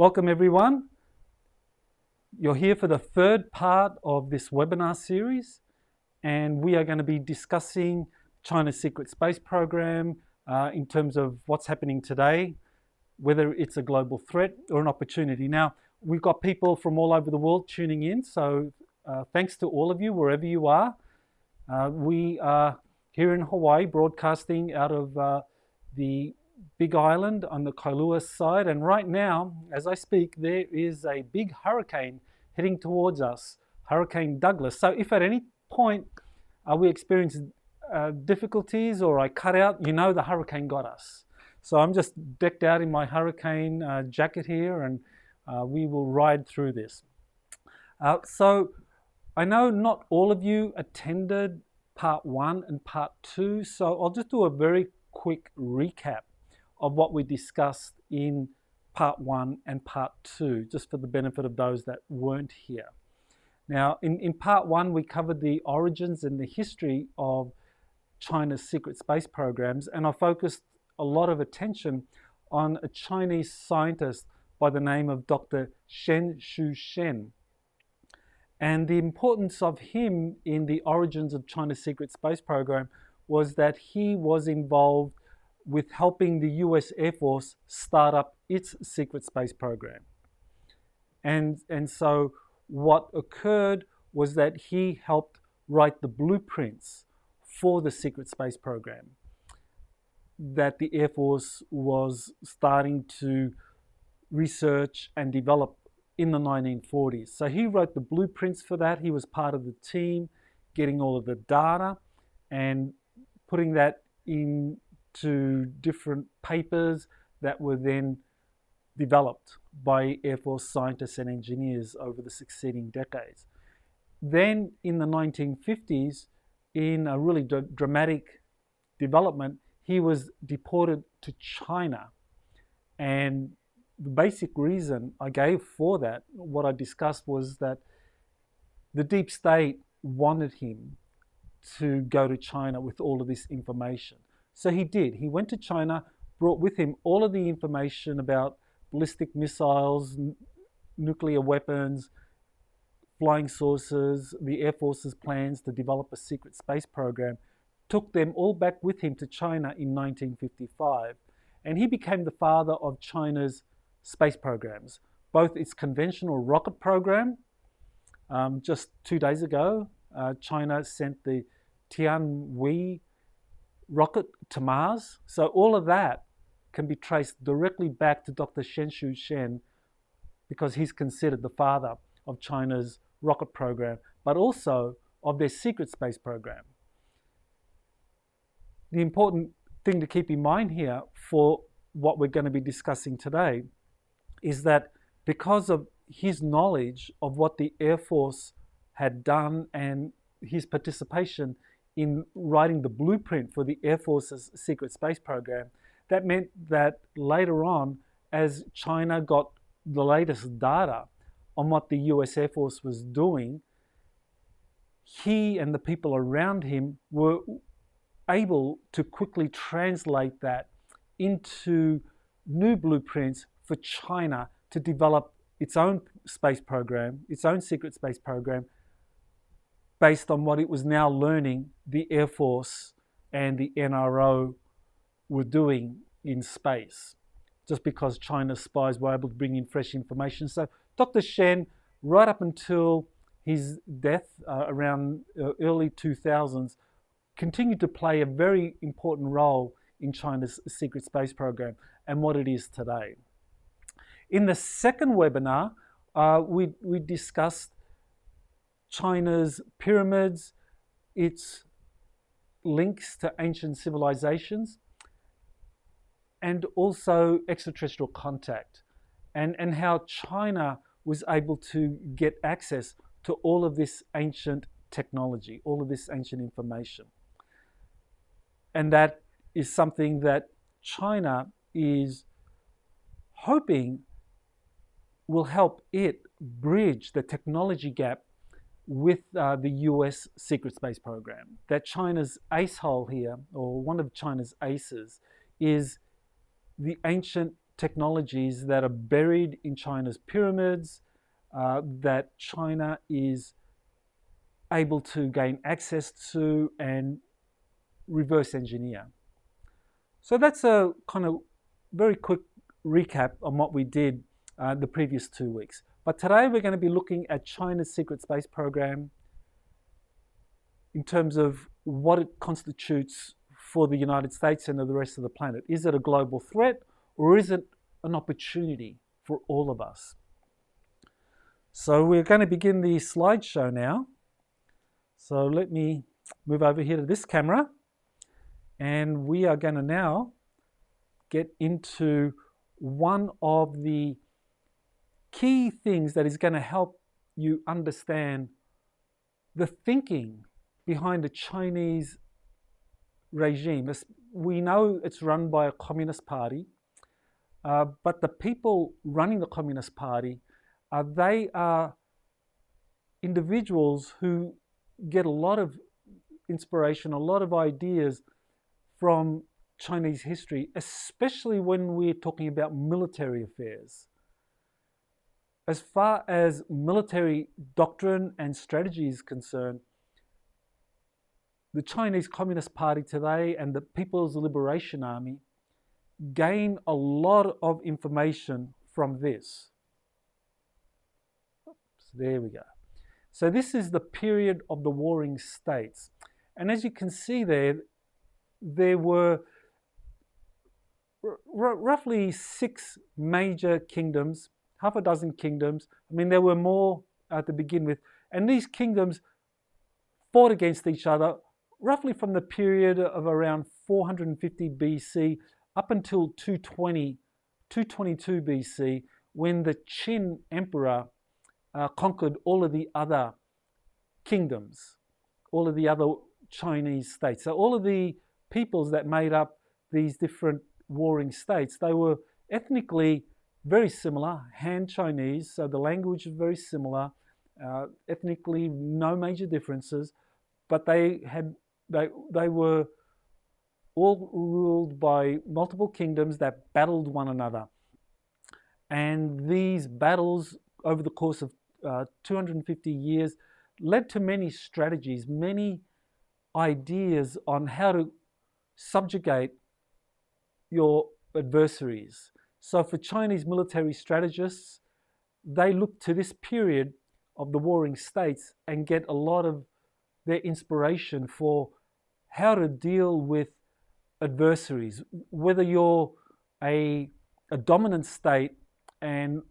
Welcome everyone. You're here for the third part of this webinar series, and we are going to be discussing China's secret space program in terms of what's happening today, whether it's a global threat or an opportunity. Now, we've got people from all over the world tuning in, so thanks to all of you, wherever you are. We are here in Hawaii, broadcasting out of the Big Island on the Kailua side, and right now, as I speak, there is a big hurricane heading towards us, Hurricane Douglas. So if at any point we experience difficulties or I cut out, you know the hurricane got us. So I'm just decked out in my hurricane jacket here, and we will ride through this. So I know not all of you attended part 1 and part 2, so I'll just do a very quick recap of what we discussed in part 1 and part 2, just for the benefit of those that weren't here. Now, in part 1, we covered the origins and the history of China's secret space programs, and I focused a lot of attention on a Chinese scientist by the name of Dr. Shen. And the importance of him in the origins of China's secret space program was that he was involved with helping the US Air Force start up its secret space program. And so what occurred was that he helped write the blueprints for the secret space program that the Air Force was starting to research and develop in the 1940s. So he wrote the blueprints for that. He was part of the team getting all of the data and putting that into different papers that were then developed by Air Force scientists and engineers over the succeeding decades. Then in the 1950s, in a really dramatic development, he was deported to China. And the basic reason I gave for that, what I discussed, was that the deep state wanted him to go to China with all of this information. So he did. He went to China, brought with him all of the information about ballistic missiles, nuclear weapons, flying saucers, the Air Force's plans to develop a secret space program, took them all back with him to China in 1955. And he became the father of China's space programs, both its conventional rocket program. Just 2 days ago, China sent the Tianhui rocket to Mars. So all of that can be traced directly back to Dr. Shen, because he's considered the father of China's rocket program, but also of their secret space program. The important thing to keep in mind here for what we're going to be discussing today is that because of his knowledge of what the Air Force had done and his participation in writing the blueprint for the Air Force's secret space program, that meant that later on, as China got the latest data on what the US Air Force was doing, he and the people around him were able to quickly translate that into new blueprints for China to develop its own space program, its own secret space program, based on what it was now learning the Air Force and the NRO were doing in space, just because China's spies were able to bring in fresh information. So Dr. Shen, right up until his death around early 2000s, continued to play a very important role in China's secret space program and what it is today. In the second webinar, we discussed China's pyramids, its links to ancient civilizations, and also extraterrestrial contact, and how China was able to get access to all of this ancient technology, all of this ancient information. And that is something that China is hoping will help it bridge the technology gap with the US secret space program. That China's ace hole here, or one of China's aces, is the ancient technologies that are buried in China's pyramids, that China is able to gain access to and reverse engineer. So that's a kind of very quick recap on what we did the previous 2 weeks. But today we're going to be looking at China's secret space program in terms of what it constitutes for the United States and the rest of the planet. Is it a global threat, or is it an opportunity for all of us? So we're going to begin the slideshow now. So let me move over here to this camera, and we are going to now get into one of the key things that is going to help you understand the thinking behind the Chinese regime. We know it's run by a communist party, but the people running the Communist Party, they are individuals who get a lot of inspiration, a lot of ideas from Chinese history, especially when we're talking about military affairs. As far as military doctrine and strategy is concerned, the Chinese Communist Party today and the People's Liberation Army gain a lot of information from this. Oops, there we go. So this is the period of the warring states. And as you can see there were roughly 6 major kingdoms, half a dozen kingdoms. I mean, there were more to begin with. And these kingdoms fought against each other roughly from the period of around 450 BC up until 222 BC, when the Qin emperor conquered all of the other kingdoms, all of the other Chinese states. So all of the peoples that made up these different warring states, they were ethnically very similar, Han Chinese, so the language is very similar, ethnically no major differences, but they were all ruled by multiple kingdoms that battled one another. And these battles over the course of 250 years led to many strategies, many ideas on how to subjugate your adversaries. So for Chinese military strategists, they look to this period of the warring states and get a lot of their inspiration for how to deal with adversaries. Whether you're a dominant state and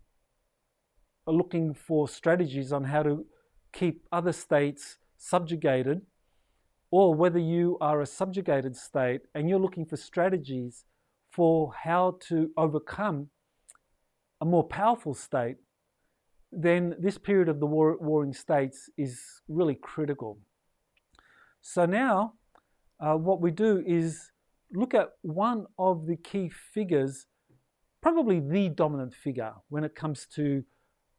are looking for strategies on how to keep other states subjugated, or whether you are a subjugated state and you're looking for strategies for how to overcome a more powerful state, then this period of the warring states is really critical. So now what we do is look at one of the key figures, probably the dominant figure when it comes to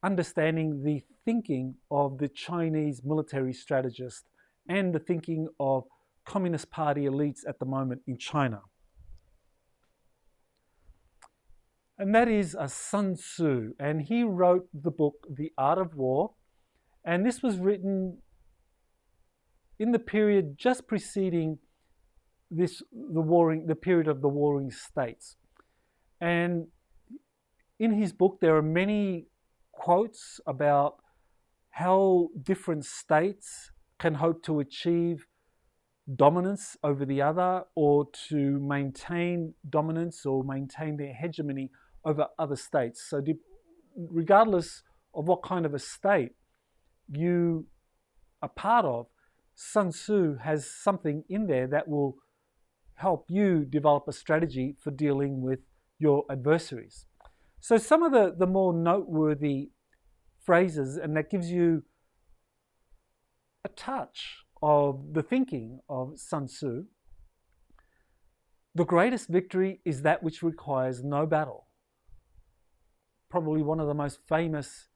understanding the thinking of the Chinese military strategist and the thinking of Communist Party elites at the moment in China. And that is Sun Tzu, and he wrote the book The Art of War, and this was written in the period just preceding the period of the warring states. And in his book there are many quotes about how different states can hope to achieve dominance over the other, or to maintain dominance or maintain their hegemony over other states. So regardless of what kind of a state you are part of, Sun Tzu has something in there that will help you develop a strategy for dealing with your adversaries. So some of the more noteworthy phrases, and that gives you a touch of the thinking of Sun Tzu. The greatest victory is that which requires no battle. Probably one of the most famous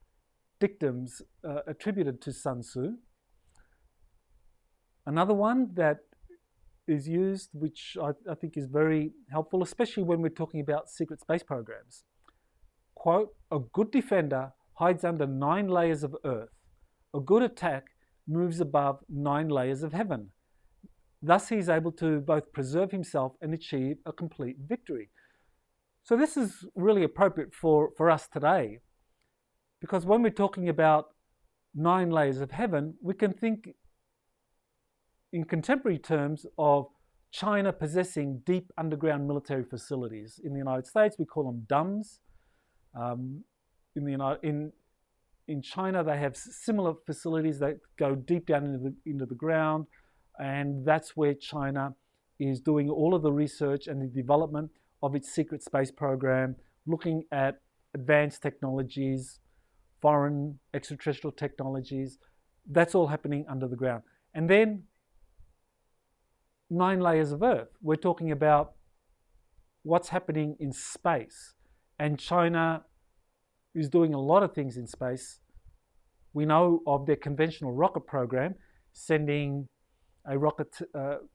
dictums attributed to Sun Tzu. Another one that is used, which I think is very helpful, especially when we're talking about secret space programs. Quote, a good defender hides under 9 layers of earth. A good attack moves above 9 layers of heaven. Thus, he is able to both preserve himself and achieve a complete victory. So this is really appropriate for us today, because when we're talking about 9 layers of heaven, we can think in contemporary terms of China possessing deep underground military facilities. In the United States, we call them DUMBs. In China, they have similar facilities that go deep down into the ground, and that's where China is doing all of the research and the development of its secret space program, looking at advanced technologies, foreign extraterrestrial technologies. That's all happening under the ground. And then 9 layers of Earth. We're talking about what's happening in space. And China is doing a lot of things in space. We know of their conventional rocket program, sending a rocket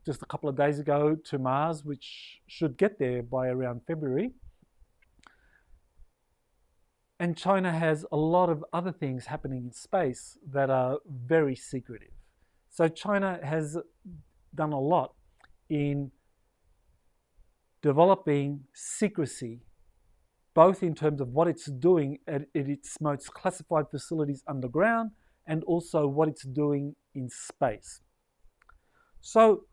just a couple of days ago to Mars, which should get there by around February. And China has a lot of other things happening in space that are very secretive. So China has done a lot in developing secrecy, both in terms of what it's doing at its most classified facilities underground and also what it's doing in space. So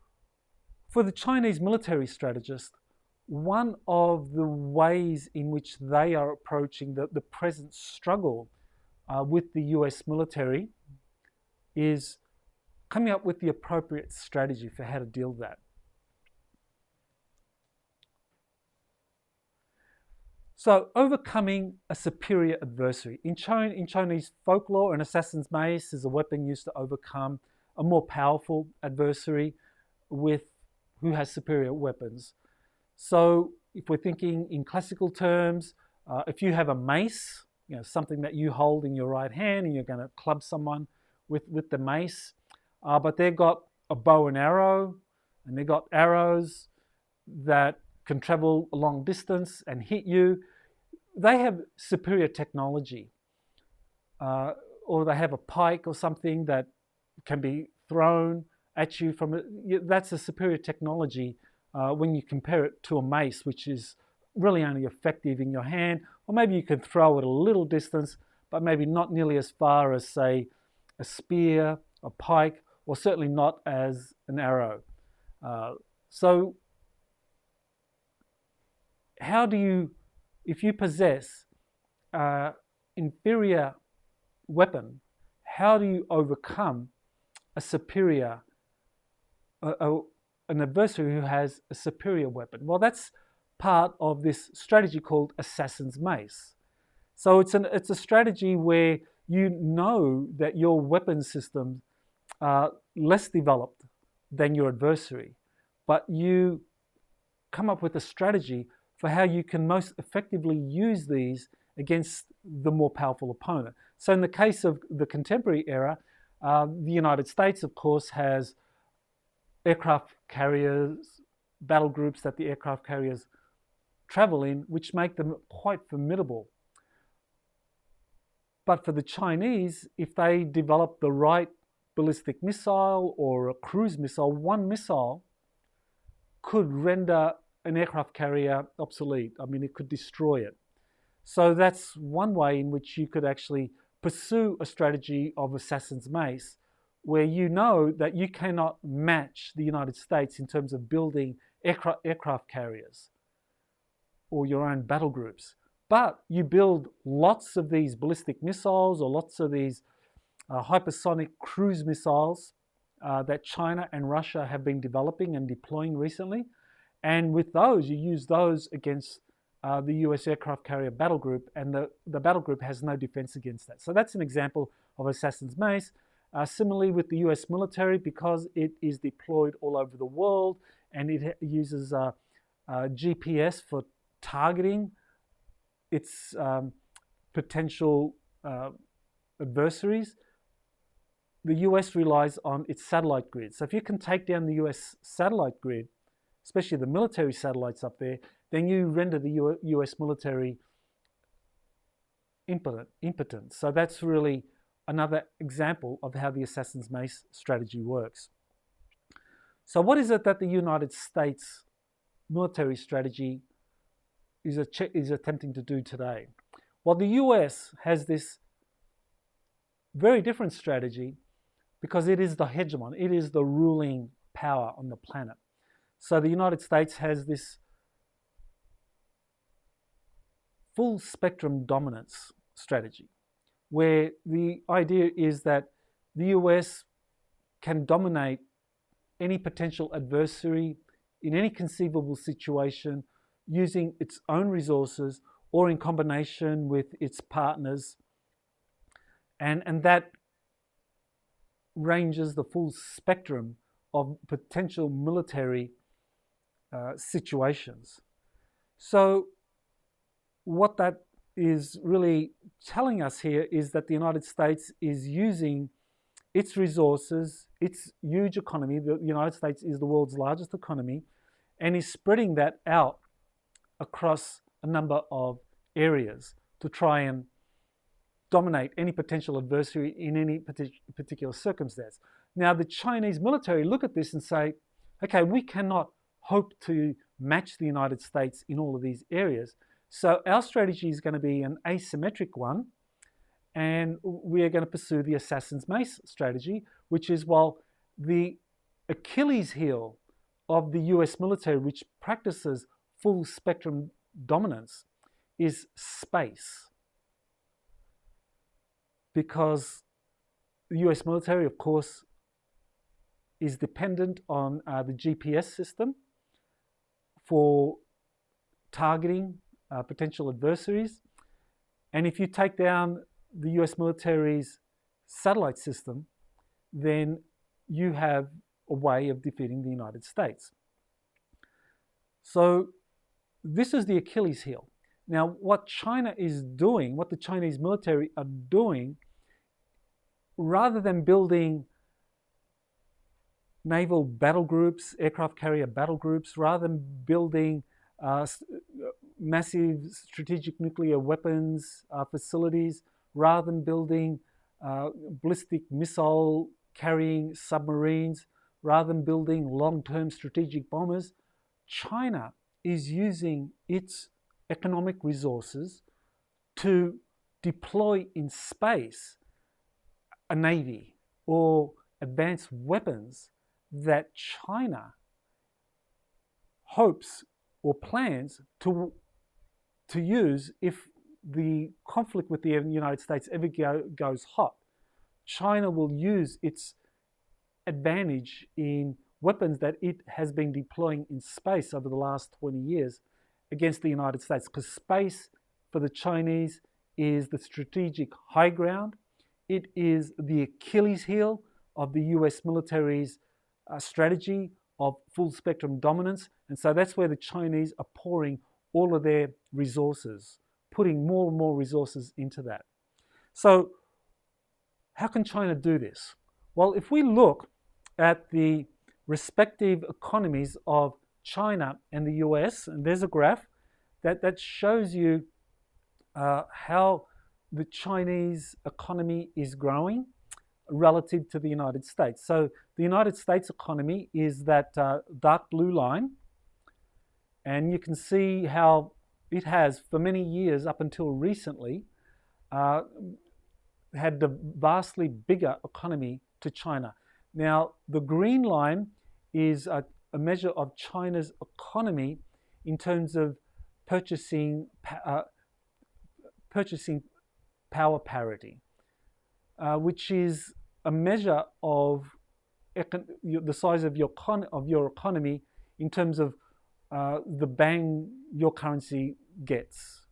for the Chinese military strategist, one of the ways in which they are approaching the present struggle with the US military is coming up with the appropriate strategy for how to deal with that. So overcoming a superior adversary. In Chinese folklore, an assassin's mace is a weapon used to overcome a more powerful adversary who has superior weapons. So if we're thinking in classical terms, if you have a mace, something that you hold in your right hand and you're going to club someone with the mace, but they've got a bow and arrow, and they've got arrows that can travel a long distance and hit you. They have superior technology. Or they have a pike or something that can be thrown at you from that's a superior technology when you compare it to a mace, which is really only effective in your hand, or maybe you can throw it a little distance, but maybe not nearly as far as, say, a spear, a pike, or certainly not as an arrow. So how do you, if you possess an inferior weapon, how do you overcome a superior, an adversary who has a superior weapon? Well, that's part of this strategy called assassin's mace. So it's a strategy where you know that your weapon systems are less developed than your adversary, but you come up with a strategy for how you can most effectively use these against the more powerful opponent. So in the case of the contemporary era, the United States, of course, has aircraft carriers, battle groups that the aircraft carriers travel in, which make them quite formidable. But for the Chinese, if they develop the right ballistic missile or a cruise missile, one missile could render an aircraft carrier obsolete. I mean, it could destroy it. So that's one way in which you could actually pursue a strategy of assassin's mace, where you know that you cannot match the United States in terms of building aircraft carriers or your own battle groups. But you build lots of these ballistic missiles or lots of these hypersonic cruise missiles that China and Russia have been developing and deploying recently. And with those, you use those against the US aircraft carrier battle group, and the battle group has no defense against that. So that's an example of assassin's mace. Similarly with the US military, because it is deployed all over the world and it uses GPS for targeting its potential adversaries, the US relies on its satellite grid. So if you can take down the US satellite grid, especially the military satellites up there, then you render the US military impotent. So that's really another example of how the Assassin's Mace strategy works. So what is it that the United States military strategy is attempting to do today? Well, the US has this very different strategy because it is the hegemon, it is the ruling power on the planet. So the United States has this full spectrum dominance strategy, where the idea is that the US can dominate any potential adversary in any conceivable situation using its own resources or in combination with its partners. And that ranges the full spectrum of potential military situations. So what that is really telling us here is that the United States is using its resources, its huge economy. The United States is the world's largest economy, and is spreading that out across a number of areas to try and dominate any potential adversary in any particular circumstance. Now, the Chinese military look at this and say, okay, we cannot hope to match the United States in all of these areas. So our strategy is going to be an asymmetric one, and we are going to pursue the Assassin's Mace strategy, which is, well, the Achilles heel of the US military, which practices full spectrum dominance, is space. Because the US military, of course, is dependent on the GPS system for targeting potential adversaries. And if you take down the US military's satellite system, then you have a way of defeating the United States. So this is the Achilles heel. Now, what China is doing, what the Chinese military are doing, rather than building naval battle groups, aircraft carrier battle groups, rather than building massive strategic nuclear weapons facilities, rather than building ballistic missile carrying submarines, rather than building long-term strategic bombers, China is using its economic resources to deploy in space a navy or advanced weapons that China hopes or plans to use if the conflict with the United States ever goes hot. China will use its advantage in weapons that it has been deploying in space over the last 20 years against the United States, because space for the Chinese is the strategic high ground. It is the Achilles heel of the US military's strategy of full spectrum dominance. And so that's where the Chinese are pouring all of their resources, putting more and more resources into that. So how can China do this? Well, if we look at the respective economies of China and the US, and there's a graph that shows you how the Chinese economy is growing relative to the United States. So the United States economy is that dark blue line, and you can see how it has, for many years up until recently, had the vastly bigger economy to China. Now, the green line is a measure of China's economy in terms of purchasing power parity, which is a measure of the size of your economy in terms of the bang your currency gets.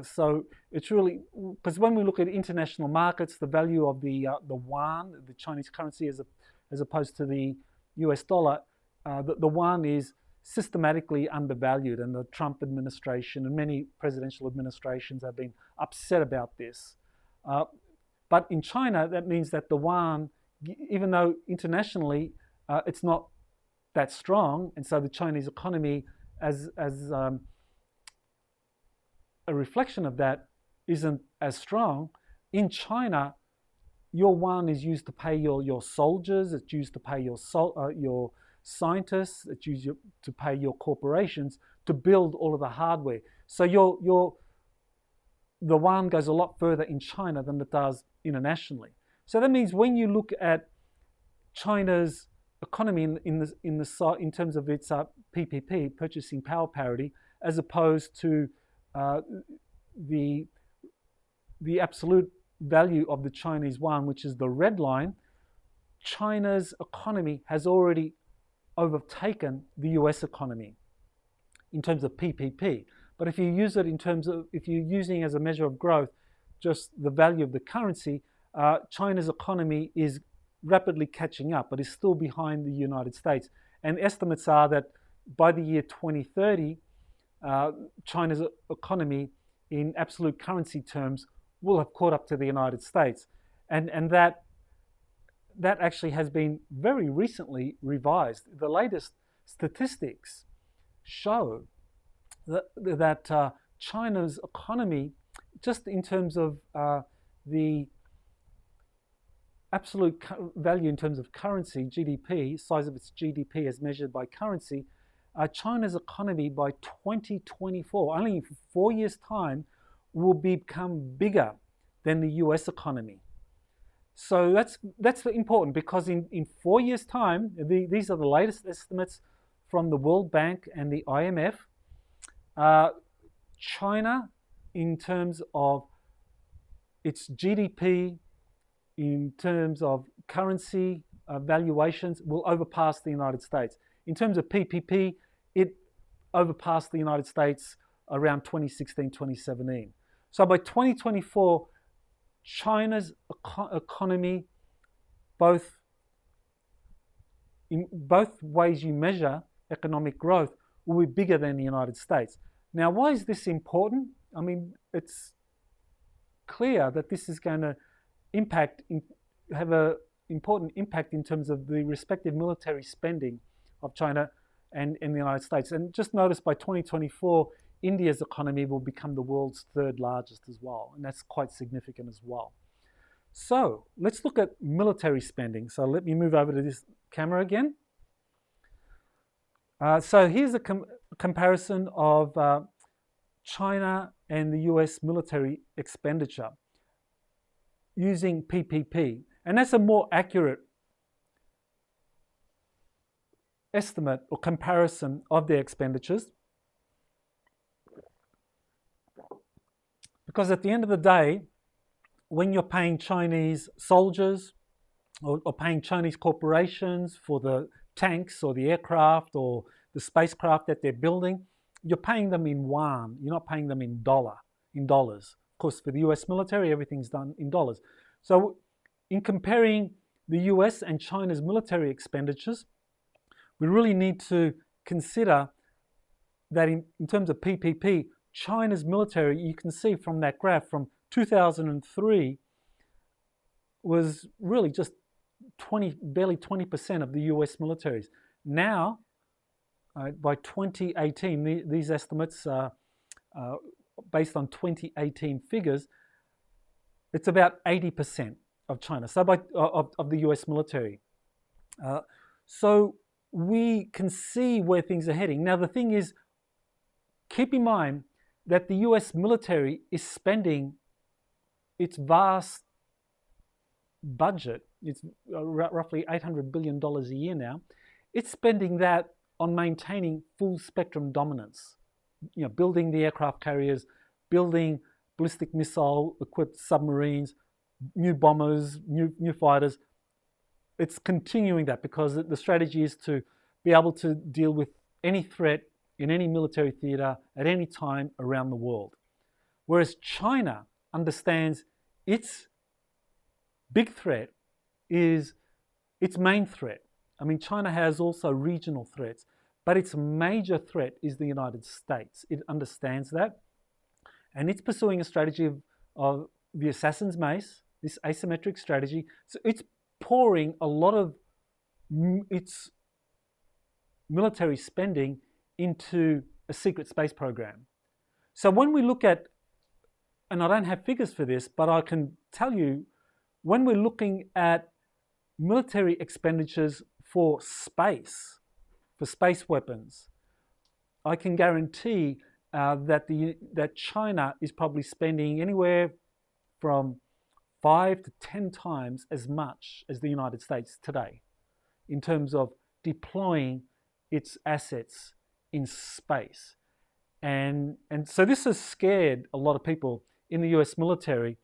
So it's really, because when we look at international markets, the value of the yuan, the Chinese currency, as opposed to the US dollar, the yuan is systematically undervalued, and the Trump administration and many presidential administrations have been upset about this. But in China, that means that the yuan even though internationally it's not that strong, and so the Chinese economy, as a reflection of that, isn't as strong. In China, your yuan is used to pay your soldiers, it's used to pay your scientists, it's used to pay your corporations to build all of the hardware. So the yuan goes a lot further in China than it does internationally. So that means when you look at China's economy in terms of its PPP, purchasing power parity, as opposed to the absolute value of the Chinese yuan, which is the red line, China's economy has already overtaken the US economy in terms of PPP. But if you use it if you're using as a measure of growth just the value of the currency, China's economy is rapidly catching up, but is still behind the United States. And estimates are that by the year 2030, China's economy in absolute currency terms will have caught up to the United States. And that actually has been very recently revised. The latest statistics show that China's economy, just in terms of the absolute value in terms of currency, GDP, size of its GDP as measured by currency, China's economy by 2024, only in 4 years' time, will become bigger than the US economy. So that's important, because in 4 years' time, these are the latest estimates from the World Bank and the IMF. China, in terms of its GDP, in terms of currency valuations, will overpass the United States. In terms of PPP, it overpassed the United States around 2016, 2017. So by 2024, China's economy, in both ways you measure economic growth, will be bigger than the United States. Now, why is this important? I mean, it's clear that this is going to have an important impact in terms of the respective military spending of China and the United States. And just notice by 2024, India's economy will become the world's third largest as well, and that's quite significant as well. So let's look at military spending. So let me move over to this camera again. So here's a comparison of China and the US military expenditure using PPP. And that's a more accurate estimate or comparison of their expenditures. Because at the end of the day, when you're paying Chinese soldiers or paying Chinese corporations for the tanks or the aircraft or the spacecraft that they're building, you're paying them in yuan. You're not paying them in dollars. Of course, for the US military, everything's done in dollars. So in comparing the US and China's military expenditures, we really need to consider that in terms of PPP, China's military, you can see from that graph, from 2003 was really just barely 20% of the US militaries. Now, by 2018, these estimates are based on 2018 figures, it's about 80% of China, so of the US military. So we can see where things are heading. Now, the thing is, keep in mind that the US military is spending its vast budget, it's roughly $800 billion a year now, it's spending that on maintaining full spectrum dominance. You know, building the aircraft carriers, building ballistic missile equipped submarines, new bombers, new fighters. It's continuing that because the strategy is to be able to deal with any threat in any military theater at any time around the world. Whereas China understands its big threat is its main threat. I mean, China has also regional threats, but its major threat is the United States. It understands that, and it's pursuing a strategy of the assassin's mace, this asymmetric strategy. So it's pouring a lot of its military spending into a secret space program. So when we look at, and I don't have figures for this, but I can tell you, when we're looking at military expenditures for space weapons, I can guarantee that China is probably spending anywhere from 5 to 10 times as much as the United States today in terms of deploying its assets in space. And so this has scared a lot of people in the US military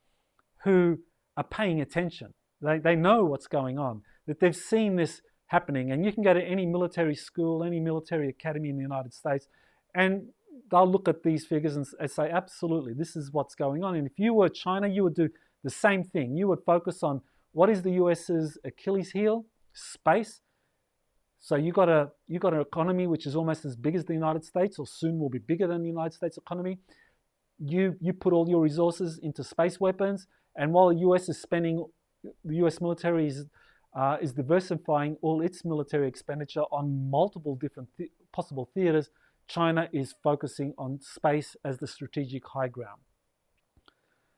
who are paying attention. They know what's going on, that they've seen this happening. And you can go to any military school, any military academy in the United States, and they'll look at these figures and say, absolutely, this is what's going on. And if you were China, you would do the same thing. You would focus on what is the US's Achilles heel? Space. So you got an economy which is almost as big as the United States, or soon will be bigger than the United States economy. You put all your resources into space weapons, and while the US is spending, the US military is diversifying all its military expenditure on multiple different possible theaters, China is focusing on space as the strategic high ground.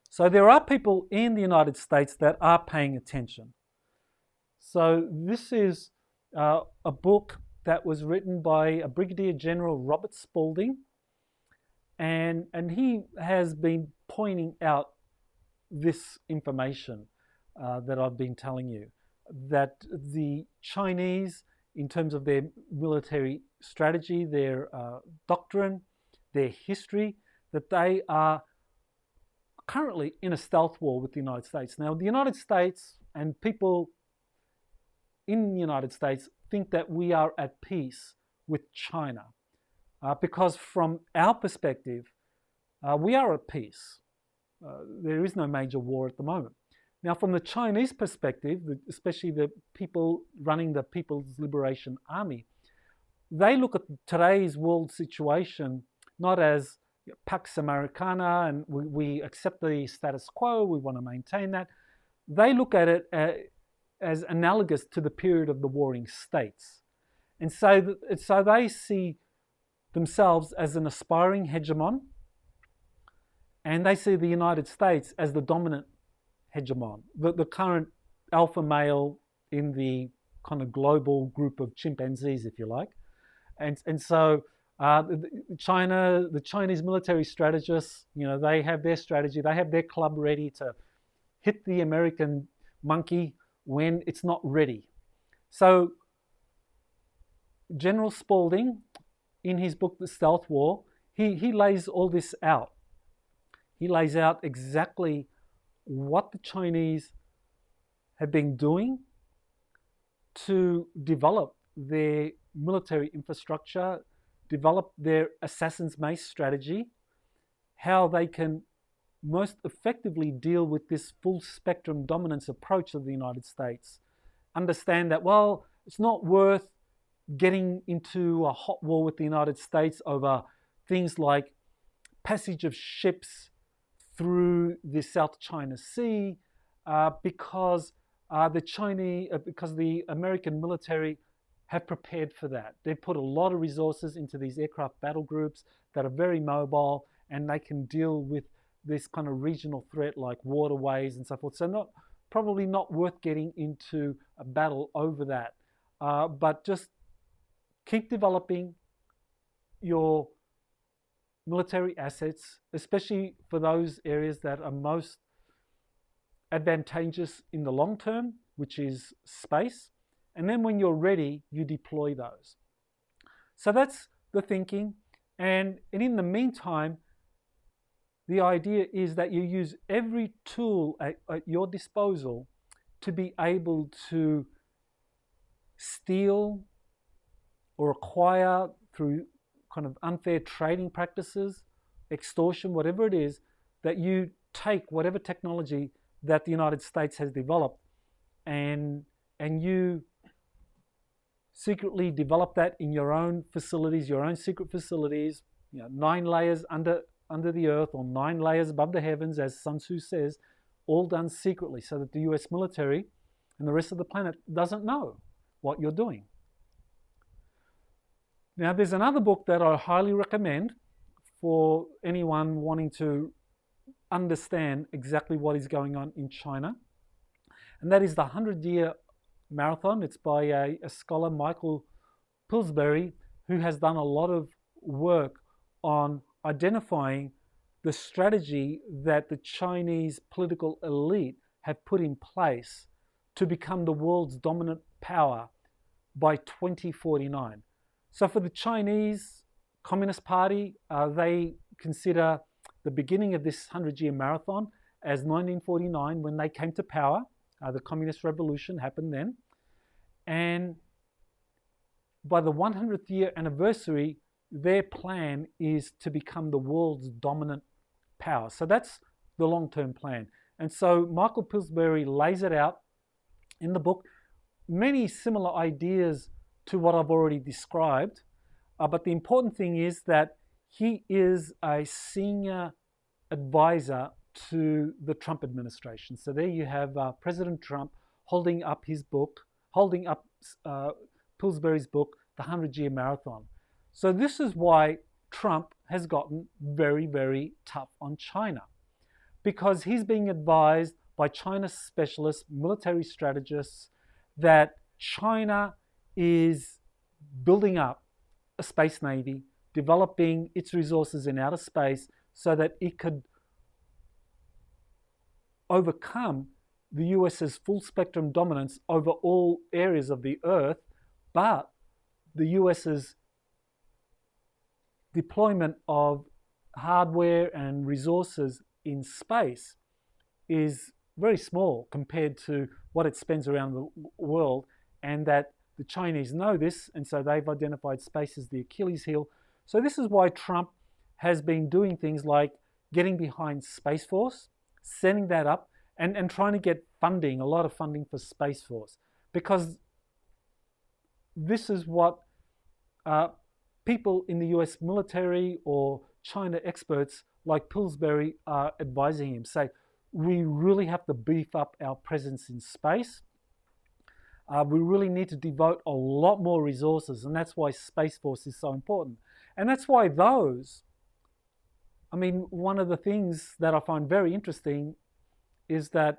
So there are people in the United States that are paying attention. So this is a book that was written by a Brigadier General Robert Spalding, and he has been pointing out this information that I've been telling you, that the Chinese, in terms of their military strategy, their doctrine, their history, that they are currently in a stealth war with the United States. Now, the United States and people in the United States think that we are at peace with China because from our perspective, we are at peace. There is no major war at the moment. Now, from the Chinese perspective, especially the people running the People's Liberation Army, they look at today's world situation not as Pax Americana and we accept the status quo, we want to maintain that. They look at it as analogous to the period of the Warring States. And so they see themselves as an aspiring hegemon, and they see the United States as the dominant hegemon, the current alpha male in the kind of global group of chimpanzees, if you like. And so the Chinese military strategists, they have their strategy, they have their club ready to hit the American monkey when it's not ready. So General Spalding, in his book, The Stealth War, he lays all this out. He lays out exactly what the Chinese have been doing to develop their military infrastructure, develop their assassin's mace strategy, how they can most effectively deal with this full spectrum dominance approach of the United States. Understand that, well, it's not worth getting into a hot war with the United States over things like passage of ships through the South China Sea because the American military have prepared for that. They've put a lot of resources into these aircraft battle groups that are very mobile, and they can deal with this kind of regional threat like waterways and so forth. So probably not worth getting into a battle over that. But just keep developing your military assets, especially for those areas that are most advantageous in the long term, which is space. And then when you're ready, you deploy those. So that's the thinking. And in the meantime, the idea is that you use every tool at your disposal to be able to steal or acquire through kind of unfair trading practices, extortion, whatever it is, that you take whatever technology that the United States has developed and you secretly develop that in your own facilities, your own secret facilities, 9 layers under the earth or 9 layers above the heavens, as Sun Tzu says, all done secretly, so that the US military and the rest of the planet doesn't know what you're doing. Now, there's another book that I highly recommend for anyone wanting to understand exactly what is going on in China, and that is the 100-Year Marathon. It's by a scholar, Michael Pillsbury, who has done a lot of work on identifying the strategy that the Chinese political elite have put in place to become the world's dominant power by 2049. So for the Chinese Communist Party, they consider the beginning of this 100-year marathon as 1949, when they came to power. The Communist Revolution happened then. And by the 100th year anniversary, their plan is to become the world's dominant power. So that's the long-term plan. And so Michael Pillsbury lays it out in the book. Many similar ideas to what I've already described. But the important thing is that he is a senior advisor to the Trump administration. So there you have President Trump holding up his book, holding up Pillsbury's book, The 100-Year Marathon. So this is why Trump has gotten very, very tough on China, because he's being advised by China's specialists, military strategists, that China is building up a space navy, developing its resources in outer space so that it could overcome the US's full spectrum dominance over all areas of the Earth, but the US's deployment of hardware and resources in space is very small compared to what it spends around the world, and that the Chinese know this, and so they've identified space as the Achilles heel. So this is why Trump has been doing things like getting behind Space Force, setting that up, and trying to get funding, a lot of funding for Space Force, because this is what people in the US military or China experts like Pillsbury are advising him. Say, we really have to beef up our presence in space. We really need to devote a lot more resources, and that's why Space Force is so important. And that's why one of the things that I find very interesting is that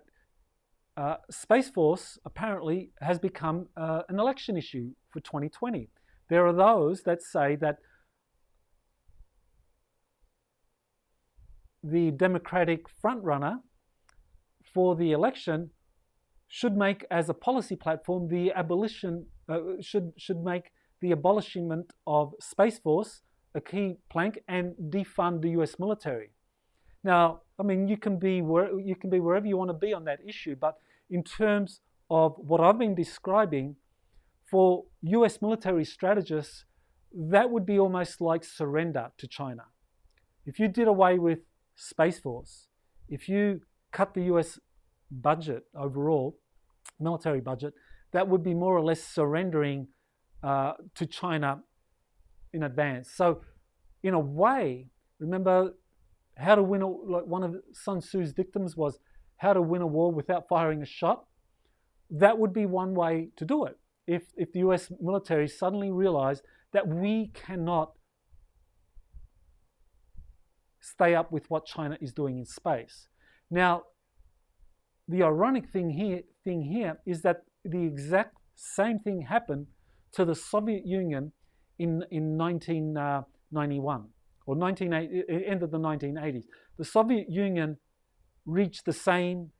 Space Force apparently has become an election issue for 2020. There are those that say that the Democratic frontrunner for the election should make, as a policy platform, the abolition should make the abolishment of Space Force a key plank and defund the US military. Now, you can be wherever you want to be on that issue, but in terms of what I've been describing, for US military strategists, that would be almost like surrender to China. If you did away with Space Force, if you cut the US budget overall, military budget, that would be more or less surrendering to China in advance. So in a way, remember how to win, like one of Sun Tzu's dictums was how to win a war without firing a shot. That would be one way to do it. If the US military suddenly realized that we cannot stay up with what China is doing in space. Now, the ironic thing here is that the exact same thing happened to the Soviet Union in 1991 or end of the 1980s. The Soviet Union reached the same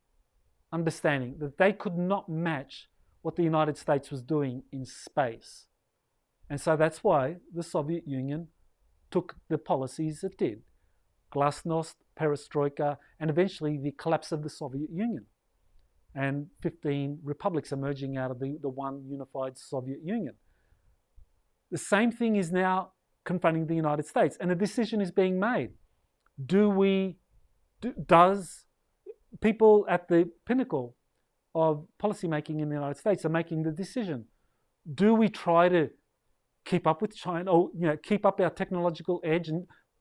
understanding that they could not match what the United States was doing in space. And so that's why the Soviet Union took the policies it did. Glasnost, perestroika, and eventually the collapse of the Soviet Union. And 15 republics emerging out of the one unified Soviet Union. The same thing is now confronting the United States, and a decision is being made. Does people at the pinnacle of policymaking in the United States are making the decision? Do we try to keep up with China, or keep up our technological edge,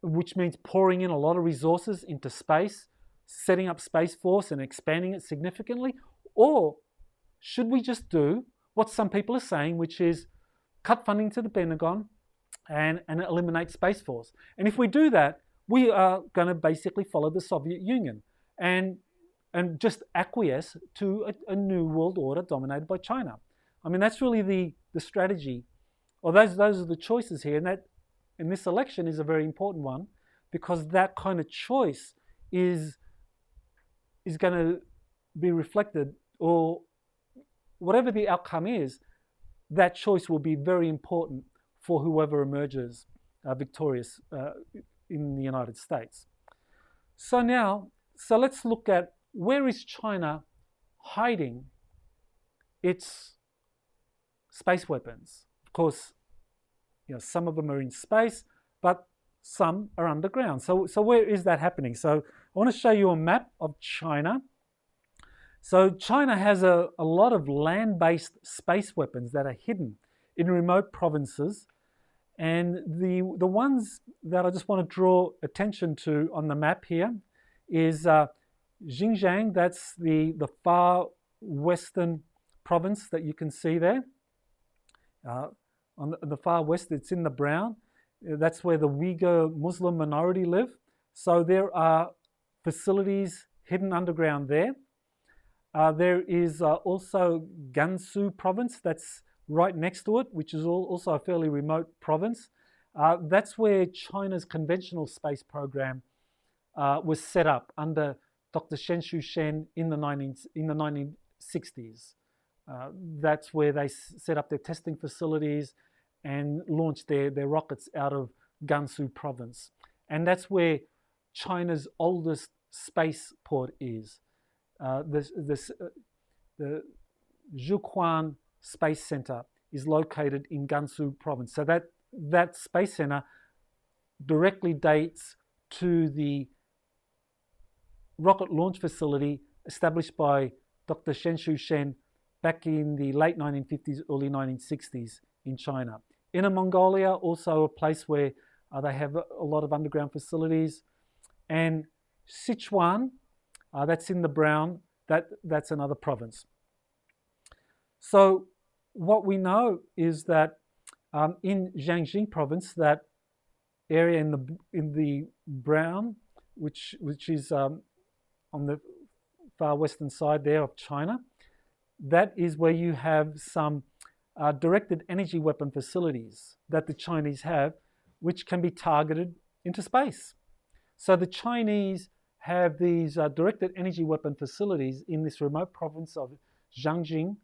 which means pouring in a lot of resources into space, setting up Space Force and expanding it significantly? Or should we just do what some people are saying, which is cut funding to the Pentagon and eliminate Space Force? And if we do that, we are going to basically follow the Soviet Union and just acquiesce to a new world order dominated by China. I mean, that's really the strategy, or those are the choices here. And that in this election is a very important one, because that kind of choice is going to be reflected, or whatever the outcome is, that choice will be very important for whoever emerges victorious in the United States. So let's look at, where is China hiding its space weapons? Of course, some of them are in space, but some are underground. So where is that happening? So I want to show you a map of China. So China has a lot of land-based space weapons that are hidden in remote provinces. And the ones that I just want to draw attention to on the map here is Xinjiang. That's the far western province that you can see there. On the far west, it's in the brown. That's where the Uyghur Muslim minority live. So there are facilities hidden underground there. There is also Gansu province that's right next to it, which is also a fairly remote province. That's where China's conventional space program was set up under Dr. Shen in the 1960s. That's where they set up their testing facilities and launched their rockets out of Gansu province. And that's where China's oldest spaceport is. The Zhuquan Space Center is located in Gansu province. So that space center directly dates to the rocket launch facility established by Dr. Shen back in the late 1950s, early 1960s in China. Inner Mongolia, also a place where they have a lot of underground facilities. And Sichuan, that's in the brown, that's another province. So what we know is that in Jiangxi province, that area in the brown, which is on the far western side there of China, that is where you have some directed energy weapon facilities that the Chinese have, which can be targeted into space. So the Chinese have these directed energy weapon facilities in this remote province of Jiangxi,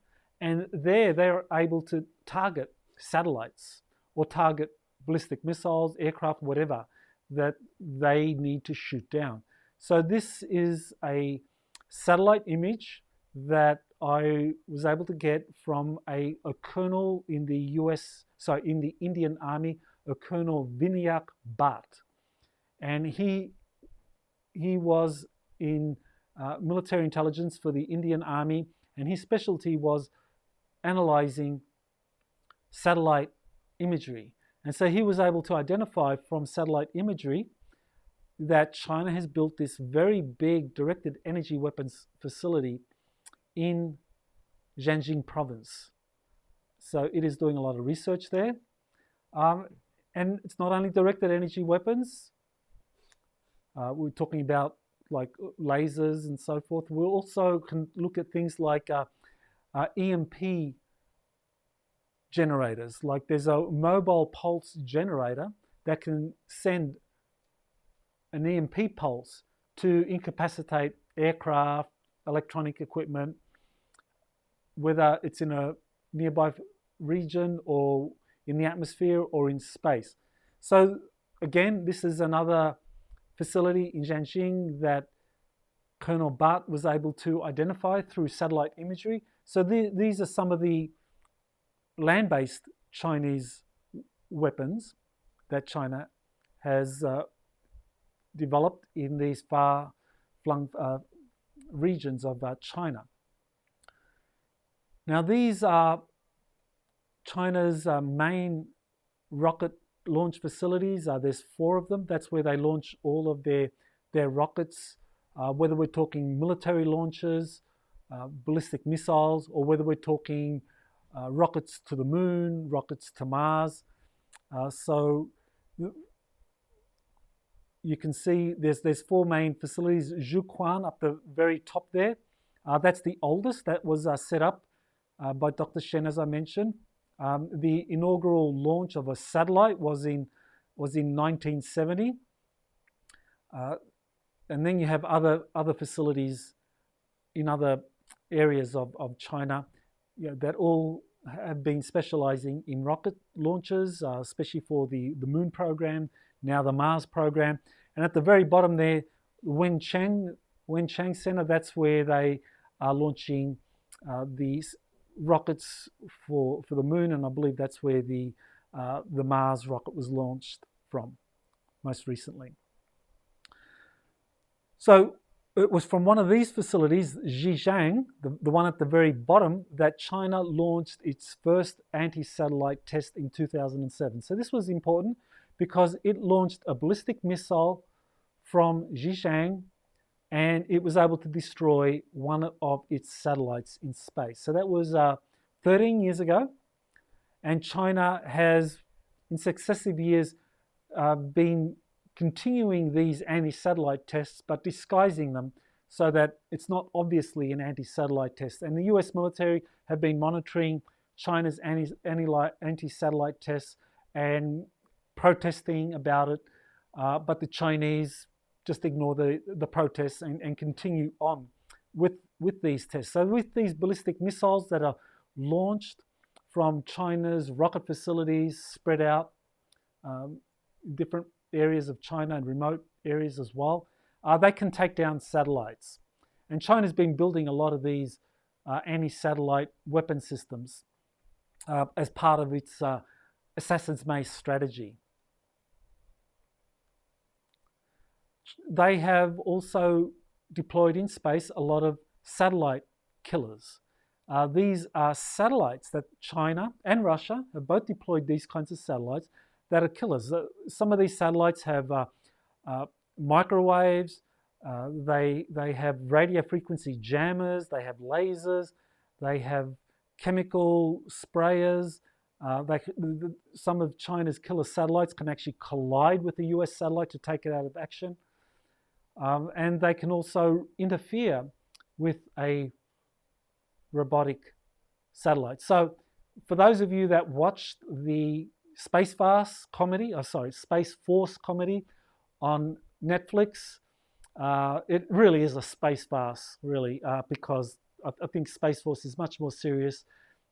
and there they're able to target satellites or target ballistic missiles, aircraft, whatever that they need to shoot down. So this is a satellite image that I was able to get from a colonel in the in the Indian Army, a Colonel Vinayak Bhatt. And he was in military intelligence for the Indian Army, and his specialty was analyzing satellite imagery. And so he was able to identify from satellite imagery that China has built this very big directed energy weapons facility in Jiangxi province. So it is doing a lot of research there. And it's not only directed energy weapons. We're talking about like lasers and so forth. We also can look at things like EMP generators. Like there's a mobile pulse generator that can send an EMP pulse to incapacitate aircraft, electronic equipment, whether it's in a nearby region or in the atmosphere or in space. So again, this is another facility in Jiangxi that Colonel Bhatt was able to identify through satellite imagery. So these are some of the land-based Chinese weapons that China has developed in these far-flung regions of China. Now these are China's main rocket launch facilities. There's 4 of them. That's where they launch all of their rockets, whether we're talking military launches ballistic missiles, or whether we're talking rockets to the moon, rockets to Mars. So you can see there's four main facilities. Zhuquan up the very top there. That's the oldest. That was set up by Dr. Shen, as I mentioned. The inaugural launch of a satellite was in 1970. And then you have other facilities in other areas of China, that all have been specializing in rocket launches, especially for the moon program, now the Mars program. And at the very bottom there, Wenchang Center, that's where they are launching these rockets for the moon, and I believe that's where the Mars rocket was launched from most recently. So it was from one of these facilities, Zhejiang, the one at the very bottom, that China launched its first anti-satellite test in 2007. So this was important because it launched a ballistic missile from Zhejiang, and it was able to destroy one of its satellites in space. So that was 13 years ago, and China has, in successive years, been continuing these anti-satellite tests, but disguising them so that it's not obviously an anti-satellite test. And the US military have been monitoring China's anti-satellite tests and protesting about it, but the Chinese just ignore the protests and continue on with these tests. So with these ballistic missiles that are launched from China's rocket facilities spread out different areas of China and remote areas as well, they can take down satellites. And China's been building a lot of these anti-satellite weapon systems as part of its Assassin's Mace strategy. They have also deployed in space a lot of satellite killers. These are satellites that China and Russia have both deployed, these kinds of satellites that are killers. Some of these satellites have microwaves, they have radio frequency jammers, they have lasers, they have chemical sprayers. Some of China's killer satellites can actually collide with the US satellite to take it out of action. And they can also interfere with a robotic satellite. So for those of you that watched the Space Force comedy on Netflix, it really is a space farce, really, because I think Space Force is much more serious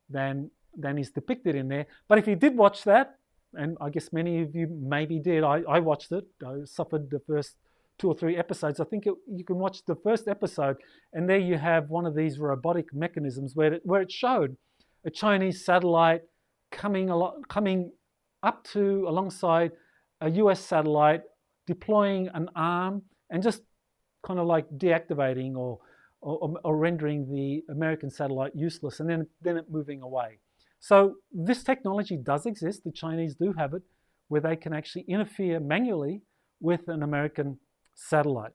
than is depicted in there. But if you did watch that, and I guess many of you maybe did, I watched it, I suffered the first 2 or 3 episodes. I think you can watch the first episode, and there you have one of these robotic mechanisms where it showed a Chinese satellite coming up to alongside a US satellite, deploying an arm and just kind of like deactivating or rendering the American satellite useless, and then it moving away. So this technology does exist. The Chinese do have it, where they can actually interfere manually with an American satellite.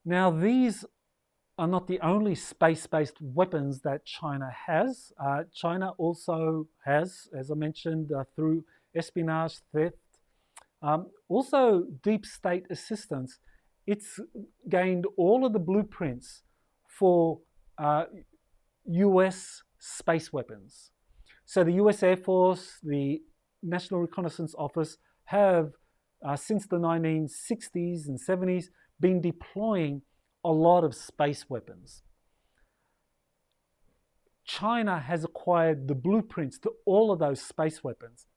Now, these are not the only space-based weapons that China has. China also has, as I mentioned, through espionage, theft, also deep state assistance. It's gained all of the blueprints for US space weapons. So the US Air Force, the National Reconnaissance Office have, since the 1960s and 70s, been deploying a lot of space weapons. China has acquired the blueprints to all of those space weapons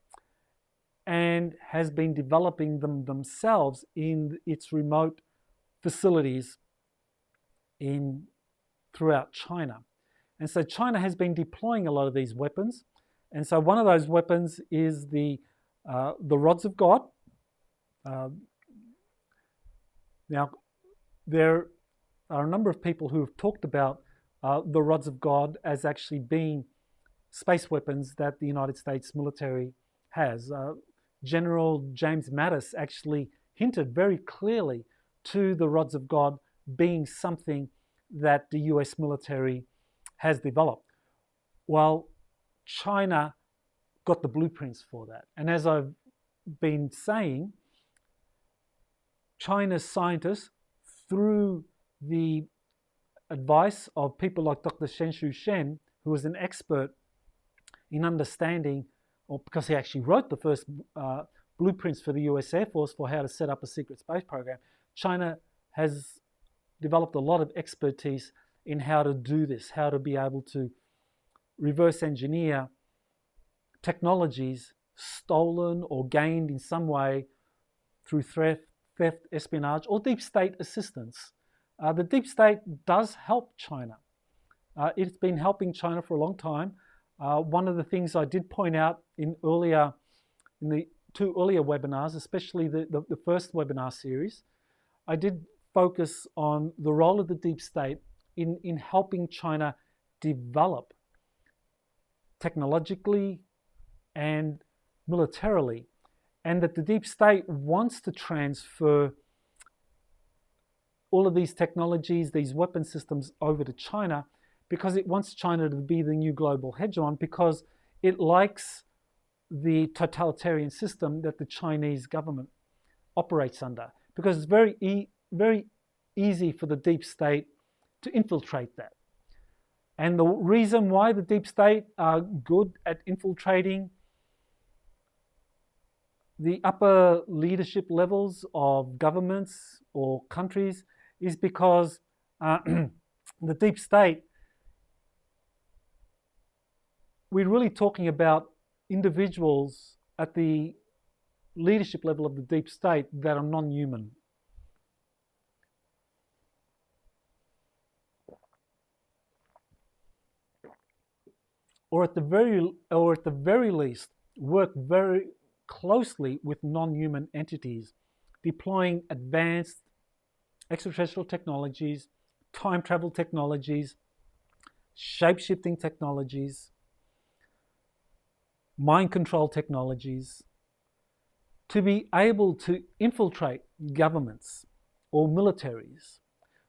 and has been developing them themselves in its remote facilities throughout China. And so China has been deploying a lot of these weapons. And so one of those weapons is the rods of God. Now, there are a number of people who have talked about the rods of God as actually being space weapons that the United States military has. General James Mattis actually hinted very clearly to the rods of God being something that the US military has developed. Well, China got the blueprints for that. And as I've been saying, China's scientists, through the advice of people like Dr. Shen, who was an expert in understanding, or because he actually wrote the first blueprints for the US Air Force for how to set up a secret space program, China has developed a lot of expertise in how to do this, how to be able to reverse engineer technologies stolen or gained in some way through theft, espionage, or deep state assistance. The deep state does help China. It's been helping China for a long time. One of the things I did point out in the two earlier webinars, especially the first webinar series, I did focus on the role of the deep state in helping China develop technologically and militarily, and that the deep state wants to transfer all of these technologies, these weapon systems over to China because it wants China to be the new global hegemon, because it likes the totalitarian system that the Chinese government operates under, because it's very easy for the deep state to infiltrate that. And the reason why the deep state are good at infiltrating the upper leadership levels of governments or countries is because the deep state, we're really talking about individuals at the leadership level of the deep state that are non-human. Or at the very least, work very closely with non-human entities, deploying advanced extraterrestrial technologies, time travel technologies, shape-shifting technologies, mind control technologies, to be able to infiltrate governments or militaries.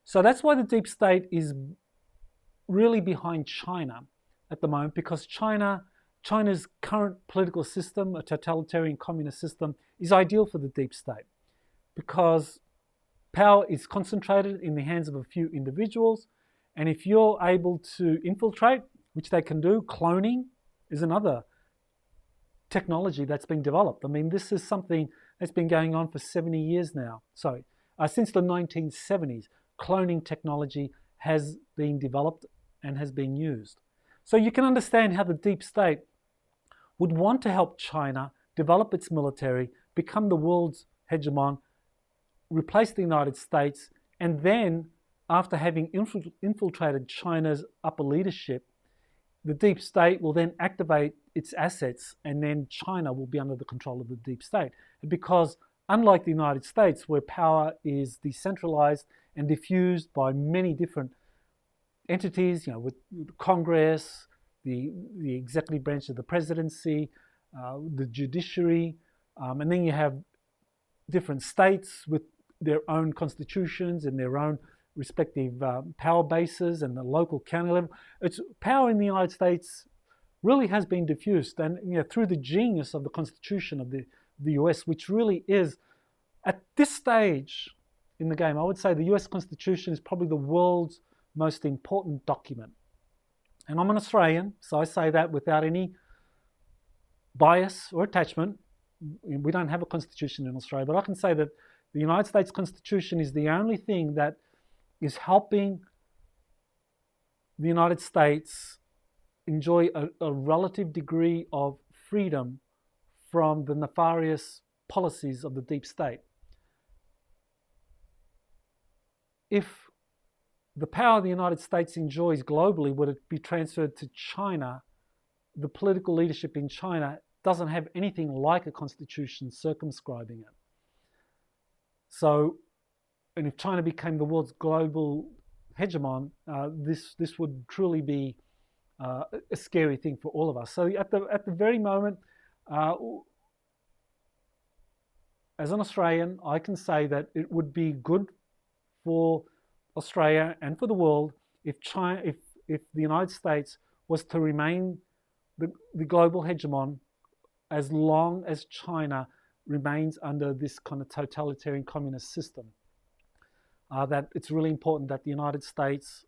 So that's why the deep state is really behind China at the moment, because China's current political system, a totalitarian communist system, is ideal for the deep state because power is concentrated in the hands of a few individuals. And if you're able to infiltrate, which they can do, cloning is another technology that's been developed. I mean, this is something that's been going on for 70 years now. Sorry, since the 1970s, cloning technology has been developed and has been used. So you can understand how the deep state would want to help China develop its military, become the world's hegemon, replace the United States, and then, after having infiltrated China's upper leadership, the deep state will then activate its assets, and then China will be under the control of the deep state. Because unlike the United States, where power is decentralized and diffused by many different entities, with Congress, the executive branch of the presidency, the judiciary, and then you have different states with their own constitutions and their own respective power bases, and the local county level. It's power in the United States really has been diffused, and through the genius of the Constitution of the US, which really is, at this stage in the game, I would say the US Constitution is probably the world's most important document. And I'm an Australian, so I say that without any bias or attachment. We don't have a constitution in Australia, but I can say that the United States Constitution is the only thing that is helping the United States enjoy a relative degree of freedom from the nefarious policies of the deep state. If the power the United States enjoys globally would it be transferred to China, the political leadership in China doesn't have anything like a constitution circumscribing it. So, and if China became the world's global hegemon, this would truly be a scary thing for all of us. So at the very moment, as an Australian, I can say that it would be good for Australia and for the world if the United States was to remain the global hegemon as long as China remains under this kind of totalitarian communist system. That it's really important that the United States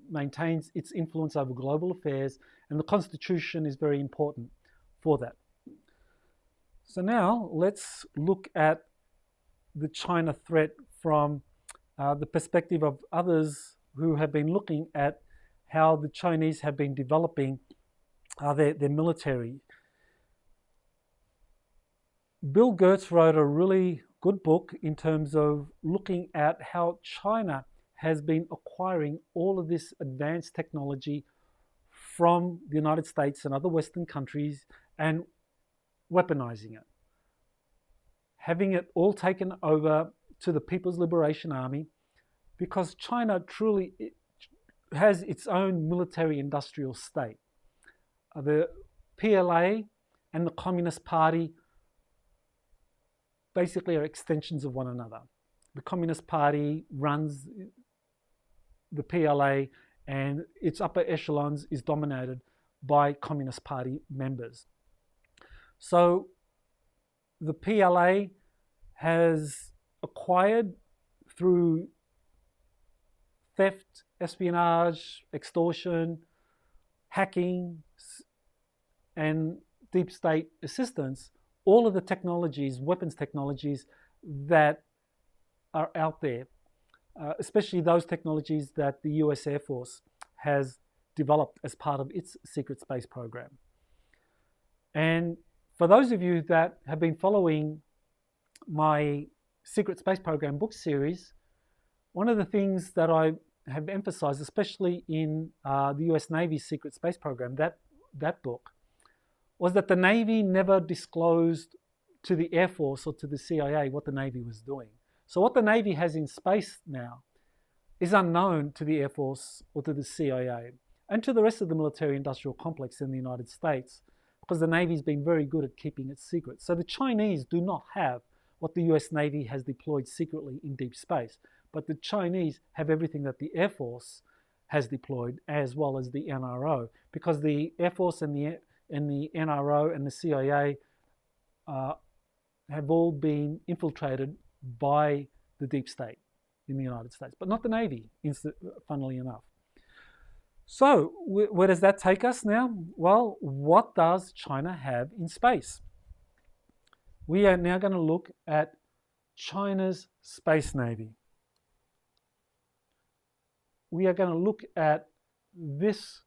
maintains its influence over global affairs, and the Constitution is very important for that. So now let's look at the China threat from the perspective of others who have been looking at how the Chinese have been developing their military. Bill Gertz wrote a really good book in terms of looking at how China has been acquiring all of this advanced technology from the United States and other Western countries and weaponizing it. Having it all taken over to the People's Liberation Army, because China truly has its own military industrial state. The PLA and the Communist Party basically are extensions of one another. The Communist Party runs the PLA, and its upper echelons is dominated by Communist Party members. So the PLA has acquired through theft, espionage, extortion, hacking, and deep state assistance, all of the technologies, weapons technologies that are out there, especially those technologies that the US Air Force has developed as part of its secret space program. And for those of you that have been following my secret space program book series, one of the things that I have emphasized, especially in the US Navy secret space program, that book, was that the Navy never disclosed to the Air Force or to the CIA what the Navy was doing. So what the Navy has in space now is unknown to the Air Force or to the CIA and to the rest of the military industrial complex in the United States, because the Navy's been very good at keeping it secret. So the Chinese do not have what the US Navy has deployed secretly in deep space, but the Chinese have everything that the Air Force has deployed, as well as the NRO, because the Air Force and the NRO and the CIA have all been infiltrated by the deep state in the United States, but not the Navy, funnily enough. So where does that take us now? Well, what does China have in space? We are now going to look at China's space navy. We are going to look at this